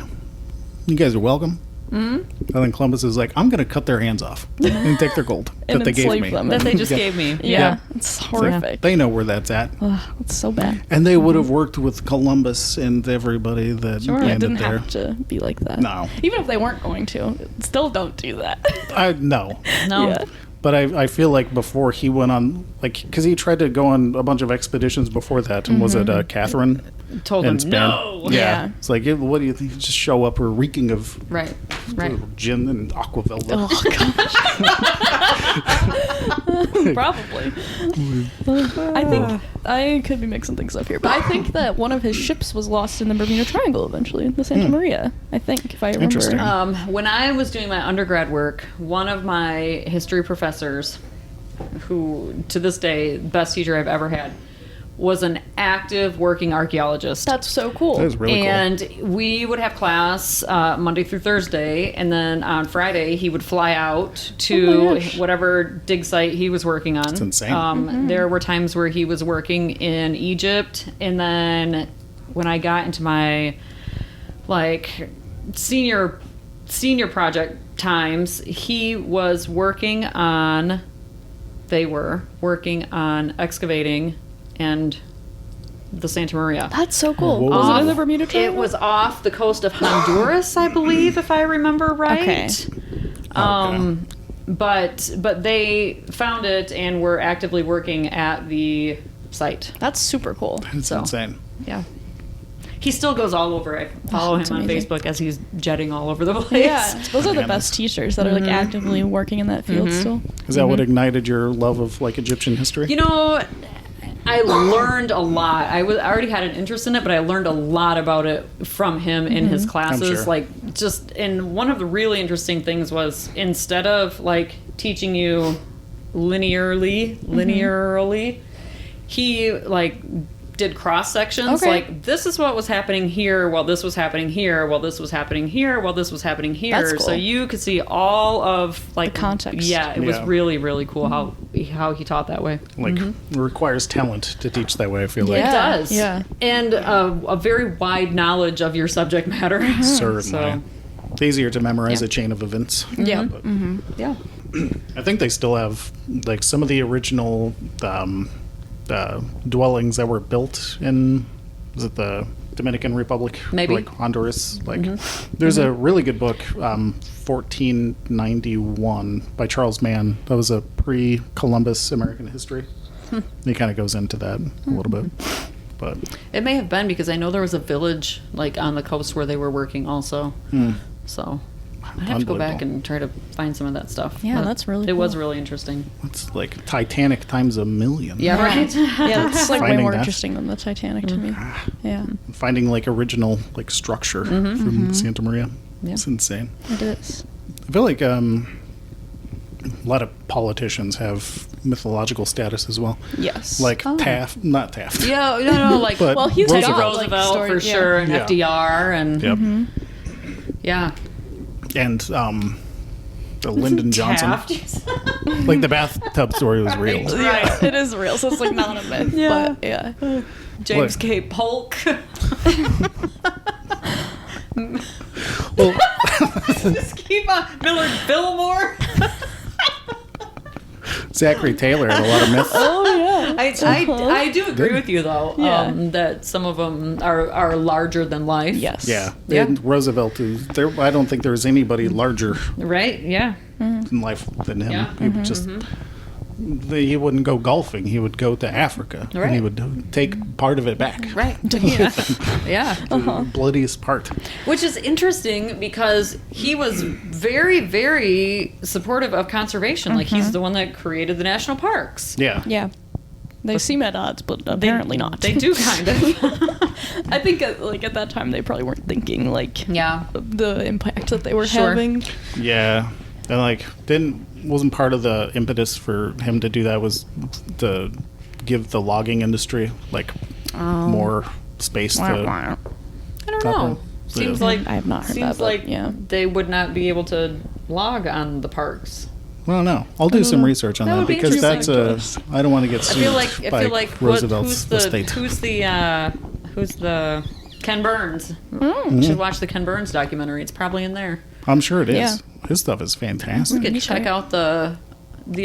you guys are welcome. And then Columbus is like, I'm going to cut their hands off and take their gold And that they gave enslave me. them. That they just Yeah. gave me. Yeah, it's It's like, horrific. they know where that's at. Ugh, it's so bad. And they would have worked with Columbus and everybody that Sure, it landed didn't there. have to be like that. No. Even if they weren't going to, still don't do that. No. No. Yeah. But I feel like before he went on, like, because he tried to go on a bunch of expeditions before that. And was it Catherine? Told and them Spain? no. Yeah. It's like, what do you think? You just show up, we're reeking of Right. Right. gin and aquavelva. Oh gosh. Probably. I think I could be mixing things up here, but I think that one of his ships was lost in the Bermuda Triangle eventually, the Santa Maria. I think, if I remember. Interesting. When I was doing my undergrad work, one of my history professors, who to this day, best teacher I've ever had, was an active working archaeologist. That's so cool. That is really cool. And we would have class Monday through Thursday, and then on Friday he would fly out Oh to my gosh. whatever dig site he was working on. That's insane. There were times where he was working in Egypt, and then when I got into my like senior project times, he was working on. They were working on excavating and the Santa Maria. That's so cool. What Was was it in it? the Bermuda It Triangle? was off the coast of Honduras, I believe, if I remember right. Okay. But they found it and were actively working at the site. That's super cool. It's so. insane. Yeah. He still goes all over. I follow that's him on amazing. Facebook as he's jetting all over the place. Yeah, those are the Man, best teachers that are like actively working in that field still. Is that what ignited your love of like Egyptian history? You know, I learned a lot. I already had an interest in it, but I learned a lot about it from him in his classes. sure. Like, and one of the really interesting things was instead of like teaching you linearly, he like did cross sections. Okay. Like, this is what was happening here while this was happening here, while this was happening here, while this was happening here. That's cool. So you could see all of like The context. Yeah, it was Yeah. really, really cool how he taught that way. Like, it requires talent to teach that way, I feel It like. Yeah. does. Yeah. And a very wide knowledge of your subject matter. Certainly. So, It's easier to memorize Yeah. a chain of events. Yeah. But yeah. I think they still have, like, some of the original dwellings that were built in, was it the Dominican Republic? Maybe. Like Honduras. Like, there's a really good book, 1491 by Charles Mann. That was a pre-Columbus American history. He kind of goes into that a little bit. But It may have been because I know there was a village like on the coast where they were working also. So I'd have to go back Unbelievable. and try to find some of that stuff. Yeah, But that's really It was cool. really interesting. it's like Titanic times a million. Yeah, right. Yeah, that's like way Finding more that. interesting than the Titanic to me. Yeah, Finding like original like structure from Santa Maria. Yeah. It's insane. it is. I feel like a lot of politicians have mythological status as well. Yes. Like Taft, not Taft. Yeah, no, like But Well, he's Teddy got, like, Roosevelt story- for yeah. sure, and Yeah. FDR, and Yep. yeah, And the Lyndon Johnson. Taft. Like the bathtub story was real. Right. It is real, so it's like not a myth. Yeah. But yeah. James Look. K. Polk. Well, Just keep on. Millard Fillmore. Zachary Taylor had a lot of myths. Oh yeah. I do agree with you though. Yeah. That some of them are larger than life. Yes. Yeah. Yeah. And Roosevelt is there. I don't think there was anybody larger Right. Yeah. in life than him. Yeah. He would just. He wouldn't go golfing. He would go to Africa, and he Right. would take part of it back. Right. Yeah. Yeah. The bloodiest part. Which is interesting because he was very, very supportive of conservation. Like he's the one that created the national parks. Yeah. Yeah. They seem at odds, but apparently not. They do kind of. I think like at that time they probably weren't thinking like Yeah. the impact that they were Sure. having. Yeah. And like wasn't part of the impetus for him to do that was to give the logging industry like more space to I don't know. Seems Yeah. like I have not heard seems that, but like yeah. they would not be able to log on the parks. Well, no, I'll do some research on That that, would be because that's interesting. I don't want to get I sued feel like what, Roosevelt's estate. who's the Ken Burns. You should watch the Ken Burns documentary. It's probably in there. I'm sure it is. Yeah. His stuff is We fantastic. could check out the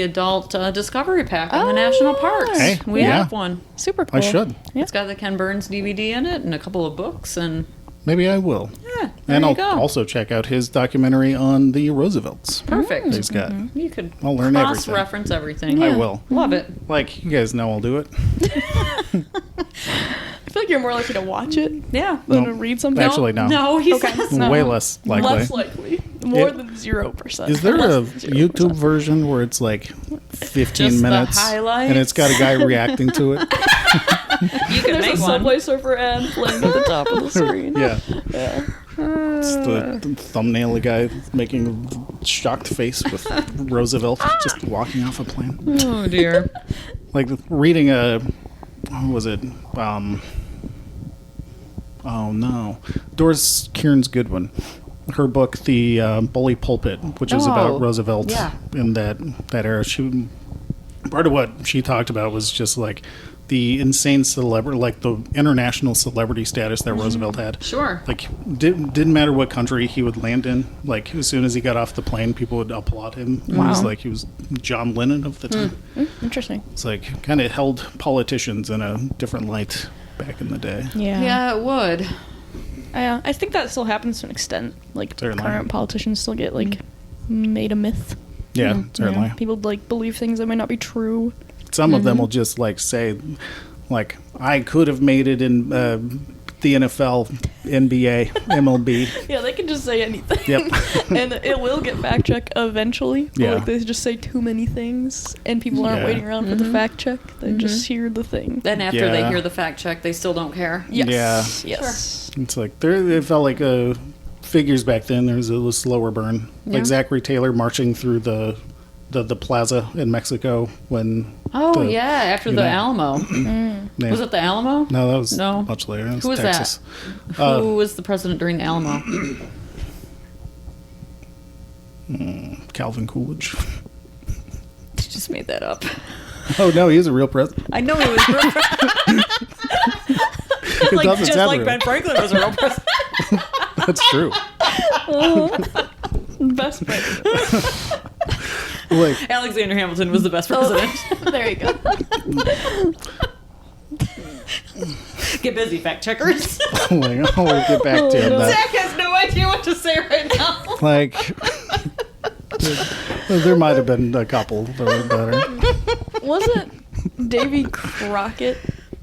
adult Discovery Pack on the national parks. Hey, we yeah. have one. Super cool. I should. Yeah. It's got the Ken Burns DVD in it and a couple of books, and Maybe I will. yeah, there And you I'll go. also check out his documentary on the Roosevelts. Perfect. He's got. You could I'll learn everything. cross-reference everything. I will. Love it. Like, you guys know I'll do it. I feel like you're more likely to watch it Yeah. than No. to read something. Actually, no. No, he Okay. says No. Way less likely. Less likely. More It- than 0%. Is there Less a than 0%. YouTube version where it's like 15 Just the minutes highlights? and it's got a guy reacting to it? you could There's make a one. Subway Surfer ad playing at the top of the screen. Yeah. Yeah. It's the thumbnail, the guy making a shocked face with Roosevelt just walking off a plane. Oh dear. Like reading what was it? Oh no. Doris Kearns Goodwin. Her book, The Bully Pulpit, which is Oh, about Roosevelt yeah. in that era. Part of what she talked about was just like the insane celebrity, like the international celebrity status that Roosevelt had. Sure. Like, didn't matter what country he would land in. Like, as soon as he got off the plane, people would applaud him. It was Wow. like he was John Lennon of the time. Interesting. It's like kind of held politicians in a different light back in the day. Yeah. Yeah, it would. I think that still happens to an extent. Like, Certainly. current politicians still get, like, made a myth. Yeah, certainly. Yeah. People, like, believe things that might not be true. Some of them will just like say, like, I could have made it in the NFL, NBA, MLB. Yeah, they can just say anything. Yep. And it will get fact checked eventually. But, Yeah. like, they just say too many things, and people aren't Yeah. waiting around for the fact check. They just hear the thing. Then after they Yeah. hear the fact check, they still don't care. Yes. Yeah. Yes. It's like it felt like figures back then. There was a slower burn, Yeah. like Zachary Taylor marching through the plaza in Mexico when. Oh the- yeah, after the know. Alamo. Yeah. Was it the Alamo? No, that was No. much later. That was Who was Texas. that? Who was the president during the Alamo? Calvin Coolidge. You just made that up. Oh no, he was a real president. I know he was real It like doesn't just sound like real. Ben Franklin was a real president. That's true. Best president. Like, Alexander Hamilton was the best president. There you go. Get busy, fact checkers. like, we'll get back to him. Zach has no idea what to say right now. Like, there might have been a couple that were better. Wasn't Davy Crockett?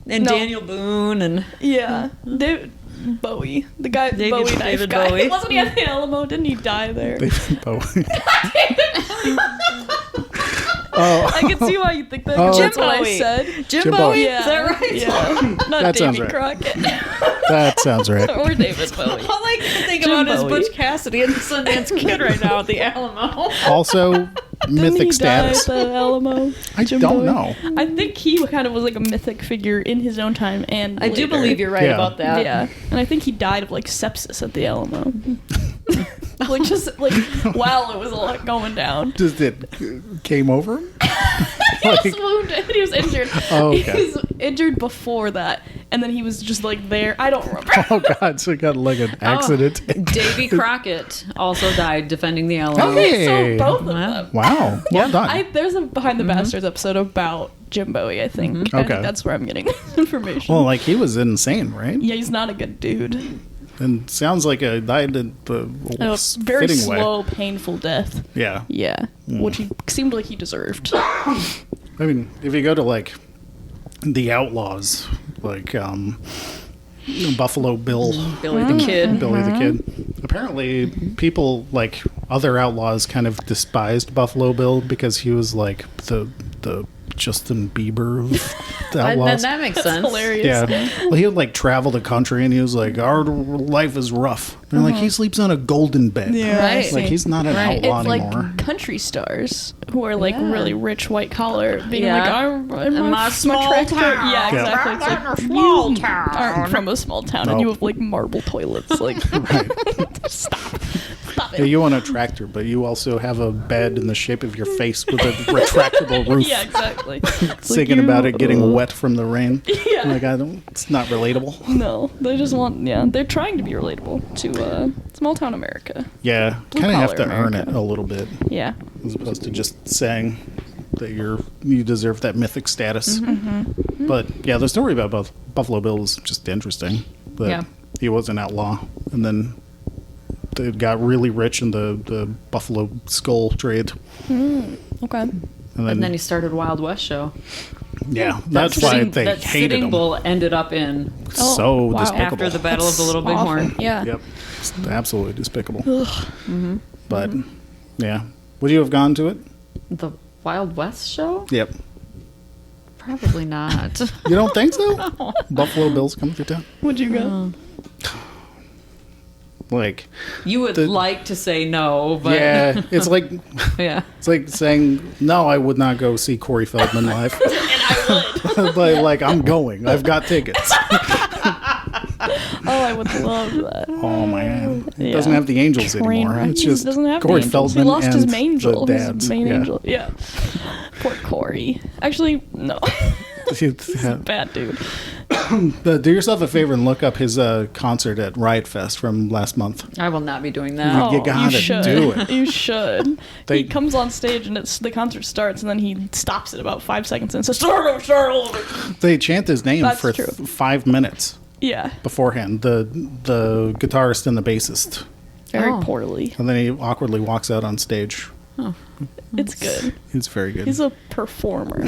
And No. Daniel Boone and Yeah. David Bowie. The guy, David- Bowie knife David guy. Bowie. Wasn't he at the Alamo? Didn't he die there? David Bowie. Oh, I can see why you think that. Oh. 'cause Jim that's what I Bowie. said. Jim Jim Bowie. Bowie. Yeah. Is that right? Yeah. Not That sounds Davy right. Crockett. that sounds right. or David Bowie. All I can think Jim about is Bowie. Butch Cassidy and the Sundance Kid right now at the Alamo. Also, Didn't mythic he status. die at the Alamo? I Jim don't Bowie? know. I think he kind of was like a mythic figure in his own time, and I do later. believe you're right Yeah. about that. Yeah, and I think he died of like sepsis at the Alamo. Like just like while it was all going down. Just it came over him? He was wounded. He was injured. Oh, okay. He was injured before that, and then he was just like there. I don't remember. Oh, God. So he got like an accident. Davy Crockett also died defending the Alamo. Okay. Okay, so both of Wow. them. Wow. Well done. There's a Behind the Bastards episode about Jim Bowie, I think. I Okay. think that's where I'm getting this information. Well, like, he was insane, right? Yeah, he's not a good dude. And sounds like a died in the A very fitting way. slow, painful death. Yeah. Yeah, which he seemed like he deserved. I mean, if you go to, like, the Outlaws, like, Buffalo Bill. Billy the Kid. Billy the Kid. Apparently, people, like, other outlaws kind of despised Buffalo Bill because he was, like, the Justin Bieber of the Then outlaws. that makes That's sense. hilarious. Yeah. Well, he would, like, travel the country, and he was like, our life is rough. They're like, he sleeps on a golden bed. Yeah, Right. Like, he's not an Right. outlaw It's anymore. like country stars who are like Yeah. really rich, white collar, being Yeah. like, I'm in my small tractor." town. Yeah, Yeah. exactly. It's like, small you town. aren't from a small town, and No. you have like marble toilets. Like, Right. stop Stop Yeah, it. you own a tractor, but you also have a bed in the shape of your face with a retractable roof. Yeah, exactly. Singing about it getting wet from the rain. Yeah. Like, it's not relatable. No, they just want, they're trying to be relatable to small town America. Yeah, Blue kind of have to collar earn America. it a little bit, Yeah. as opposed to just saying that you deserve that mythic status. But yeah, the story about Buffalo Bill is just interesting. That Yeah. he was an outlaw, and then they got really rich in the buffalo skull trade. Okay. And then he started Wild West show. Yeah, that's why they that hated Sitting him. Bull ended up in So wow. despicable. after the Battle of the Little Awful. Bighorn. Yeah. Yep, it's absolutely despicable. But yeah, would you have gone to it? The Wild West show? Yep. Probably not. You don't think so? Buffalo Bill's coming through town. Would you go? Like, You would like to say no, but yeah, it's like yeah. it's like saying no. I would not go see Corey Feldman live. And I would, but like I'm going. I've got tickets. Oh, I would love that. Oh man, it Yeah. doesn't have the angels Train anymore. wreck. It's He just doesn't have Corey the angels. Feldman He lost and his angel. the His dads. main yeah. angel. Yeah. Poor Corey. Actually, no. Yeah. Bad dude. But do yourself a favor and look up his concert at Riot Fest from last month. I will not be doing You that. gotta should. do it. You should. They- He comes on stage and the concert starts, and then he stops it about 5 seconds and says, "Start all over." They chant his name That's for true. 5 minutes Yeah. beforehand. The guitarist and the bassist, Very Oh. poorly. and then he awkwardly walks out on stage. It's good. It's very good. He's a performer.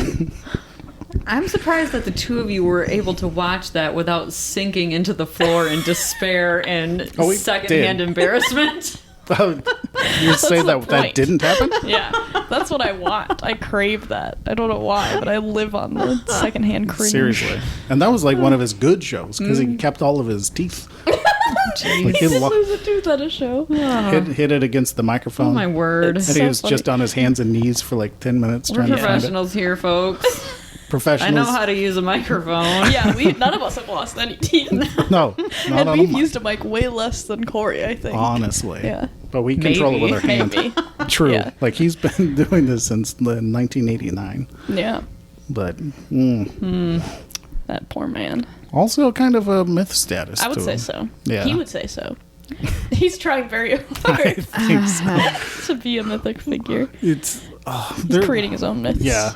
I'm surprised that the two of you were able to watch that without sinking into the floor in despair and Oh, we secondhand did. embarrassment. You say the that point. didn't happen? Yeah. That's what I want. I crave that. I don't know why, but I live on the secondhand cringe. Seriously. And that was like one of his good shows because he kept all of his teeth. Like He did lose a tooth at a show. hit it against the microphone. Oh my word. It's And he so was funny. just on his hands and knees for like 10 minutes We're trying to find it. professionals here, folks. I Professionals. know how to use a microphone. Yeah, none of us have lost any teeth. No, not And on we've a mic. used a mic way less than Corey, I think. Honestly. Yeah. But we control it with our hand. Maybe. True. Yeah. Like he's been doing this since 1989. Yeah. But That poor man. also kind of a myth status. I would to say him. so. Yeah. He would say so. He's trying very I hard think so. to be a mythic figure. It's He's creating his own myths. Yeah.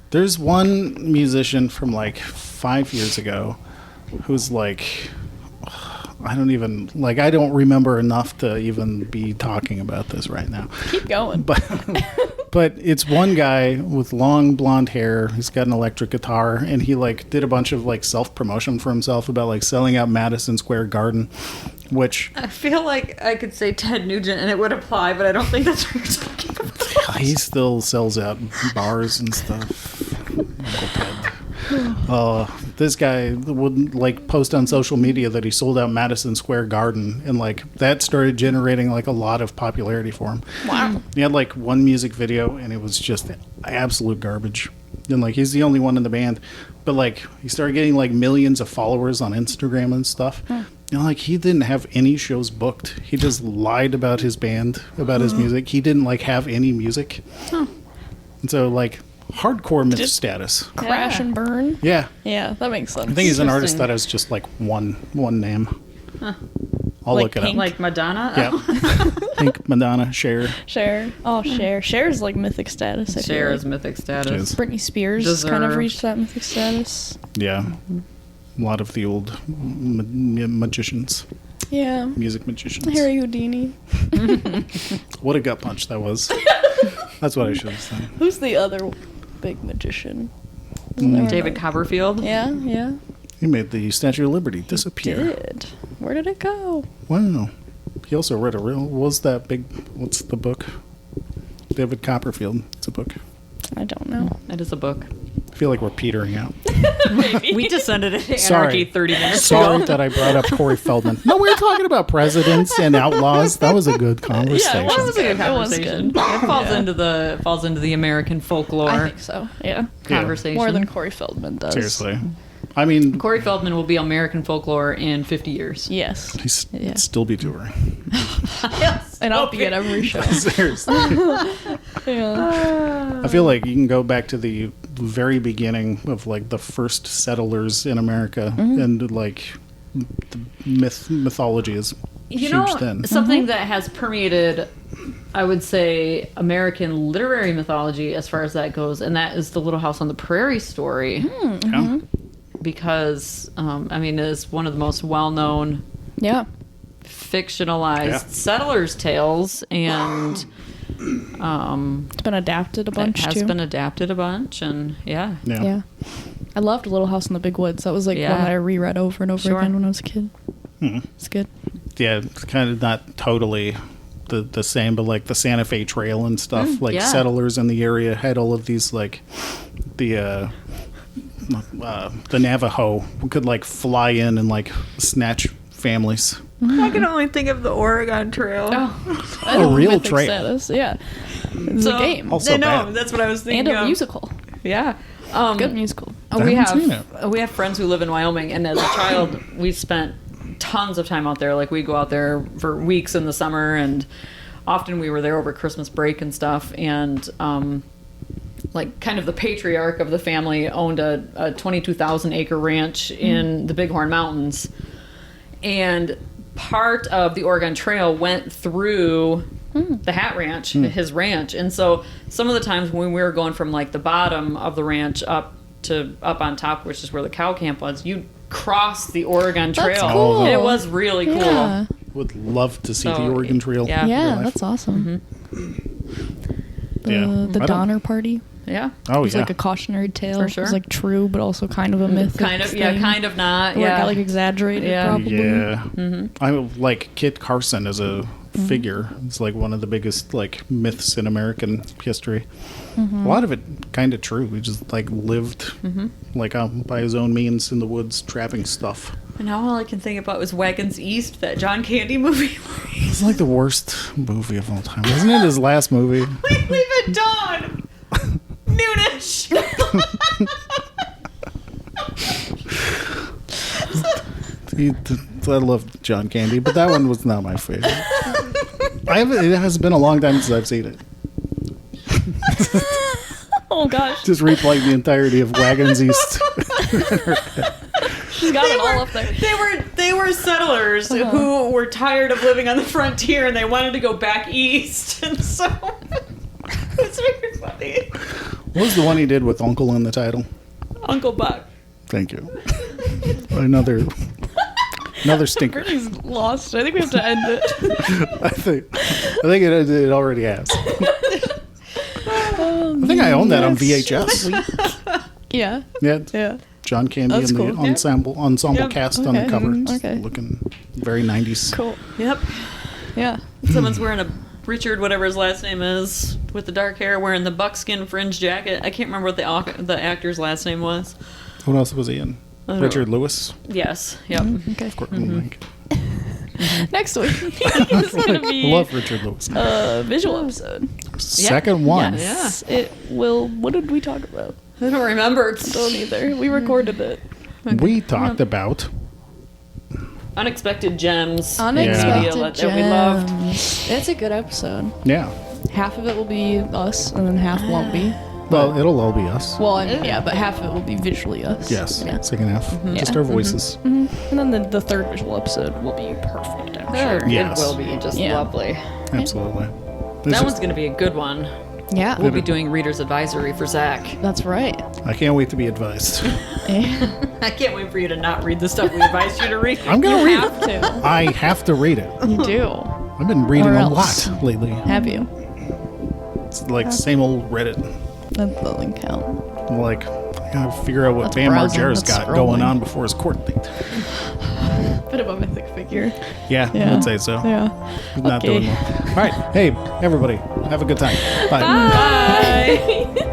There's one musician from like 5 years ago who's like, I don't remember enough to even be talking about this right now. Keep going. But it's one guy with long blonde hair. He's got an electric guitar, and he like did a bunch of like self promotion for himself about like selling out Madison Square Garden, which I feel like I could say Ted Nugent and it would apply, but I don't think that's what you're talking about. he still sells out bars and stuff. Uncle Ted. This guy would like post on social media that he sold out Madison Square Garden, and like that started generating like a lot of popularity for him. Wow. He had like one music video, and it was just absolute garbage. And like he's the only one in the band, but like he started getting like millions of followers on Instagram and stuff. And like he didn't have any shows booked. He just lied about his band, about his music. He didn't like have any music. And so like hardcore myth Just status. Crash and burn. Yeah. Yeah, that makes sense. I think he's an artist Interesting. that has just like one name. I'll Like look it Pink? up. Like Madonna? Yeah. Pink, Madonna, Cher. Cher. Oh, Cher. Cher's like mythic status. I feel Cher like. is mythic She status. is. Britney Spears has kind of Deserved. reached that mythic status. Yeah. A lot of the old magicians, Yeah. music magicians. Harry Houdini. What a gut punch that was. That's what I should have said. Who's the other big magician? Isn't there David another- Copperfield? Yeah, yeah. He made the Statue of Liberty disappear. Did. Where did it go? Wow. He also read what's the book? David Copperfield. It's a book. I don't know. It is a book. I feel like we're petering out. We descended into Sorry. anarchy 30 minutes Sorry ago. that I brought up Corey Feldman. No, we were talking about presidents and outlaws. That was a good conversation. Well, it was a good It was conversation. good. It falls Yeah. into the American folklore I think so. Yeah. conversation. More than Corey Feldman does. Seriously. I mean, Corey Feldman will be American folklore in 50 years. Yes. he's Yeah. still be touring. Yes. And I'll be at every show. Seriously. Yeah. I feel like you can go back to the very beginning of like the first settlers in America, and like the mythology is huge then. Something that has permeated, I would say, American literary mythology as far as that goes, and that is the Little House on the Prairie story. Yeah. Because, I mean, it is one of the most well-known Yeah. fictionalized Yeah. settlers' tales, and It's been adapted a bunch it has too. been adapted a bunch, and yeah. Yeah. I loved Little House in the Big Woods. That was like Yeah. one that I reread over and over Sure. again when I was a kid. It's good. Yeah, it's kind of not totally the same, but like the Santa Fe Trail and stuff, like yeah. settlers in the area had all of these like the Navajo could like fly in and like snatch families. I can only think of the Oregon Trail. A real Mythic trail. status. Yeah. It's a game. Also I know, bad. that's what I was thinking And a of. musical. Yeah. Good musical. We haven't seen have friends who live in Wyoming, and as a child, we spent tons of time out there. Like we go out there for weeks in the summer, and often we were there over Christmas break and stuff. And like kind of the patriarch of the family owned a 22,000 acre ranch in the Bighorn Mountains, and part of the Oregon Trail went through the Hat Ranch, his ranch. And so some of the times when we were going from like the bottom of the ranch up on top, which is where the cow camp was, you'd cross the Oregon Trail. That's cool. And it was really cool. Yeah. Would love to see So, the Oregon Trail. yeah. in real Yeah, life. that's awesome. Yeah. The I don't- Donner Party. Yeah. Oh, It's yeah. like a cautionary tale. For sure. It's like true, but also kind of a myth. Kind of, yeah, kind of not. Or it Yeah. got like exaggerated, Yeah. probably. Yeah. I like Kit Carson as a figure. It's like one of the biggest like myths in American history. A lot of it kind of true. He just like lived like by his own means in the woods trapping stuff. And now all I can think about was Wagons East, that John Candy movie. It's like the worst movie of all time. Wasn't it his last movie? We leave at dawn. Noonish. I love John Candy, but that one was not my favorite. It has been a long time since I've seen it. Oh gosh, Just replaying the entirety of Wagons East. she's got it all up there. They were settlers who were tired of living on the frontier, and they wanted to go back east, and so it's very funny. What was the one he did with Uncle in the title? Uncle Buck. Thank you. Another stinker. Brittany's lost. I think we have to end it. I think it already has. I think I own that on VHS. Yeah. Yeah, Yeah. John Candy That's and the cool. ensemble Yep. cast on the Okay. cover. Just Okay. looking very 90s. Cool. Yep. Yeah. Someone's wearing a Richard, whatever his last name is, with the dark hair, wearing the buckskin fringe jacket. I can't remember what the actor's last name was. What else was he in? I don't Richard Lewis. Yes. Yep. Okay. Like, Next week is going to I be love Richard Lewis. a visual episode. Second one. Yes. It will. What did we talk about? I don't remember. Don't either. We recorded it. We talked about Unexpected gems. Unexpected Media that we loved. gems. It's a good episode. yeah. Half of it will be us, and then half won't be. Well, it'll all be us. Well, and, yeah, but half of it will be visually us. Yes. Yeah. Second half, just Yeah. our voices. And then the third visual episode will be perfect, I'm sure. Yes. It will be just Yeah. lovely. Absolutely. That one's going to be a good one. Yeah. We'll be doing Reader's Advisory for Zach. That's right. I can't wait to be advised. I can't wait for you to not read the stuff we advised you to read. I'm gonna read Have it. to. I have to read it. You do. I've been reading Or a else. lot lately. Have you? It's like same old Reddit. That doesn't count. I'm like, I gotta figure out what That's Bam browsing, Margera's that's got going scrolling. on before his court date. Bit of a mythic figure. Yeah, Yeah. I'd say so. Yeah. He's not Okay. doing well. All right. Hey, everybody, have a good time. Bye. Bye.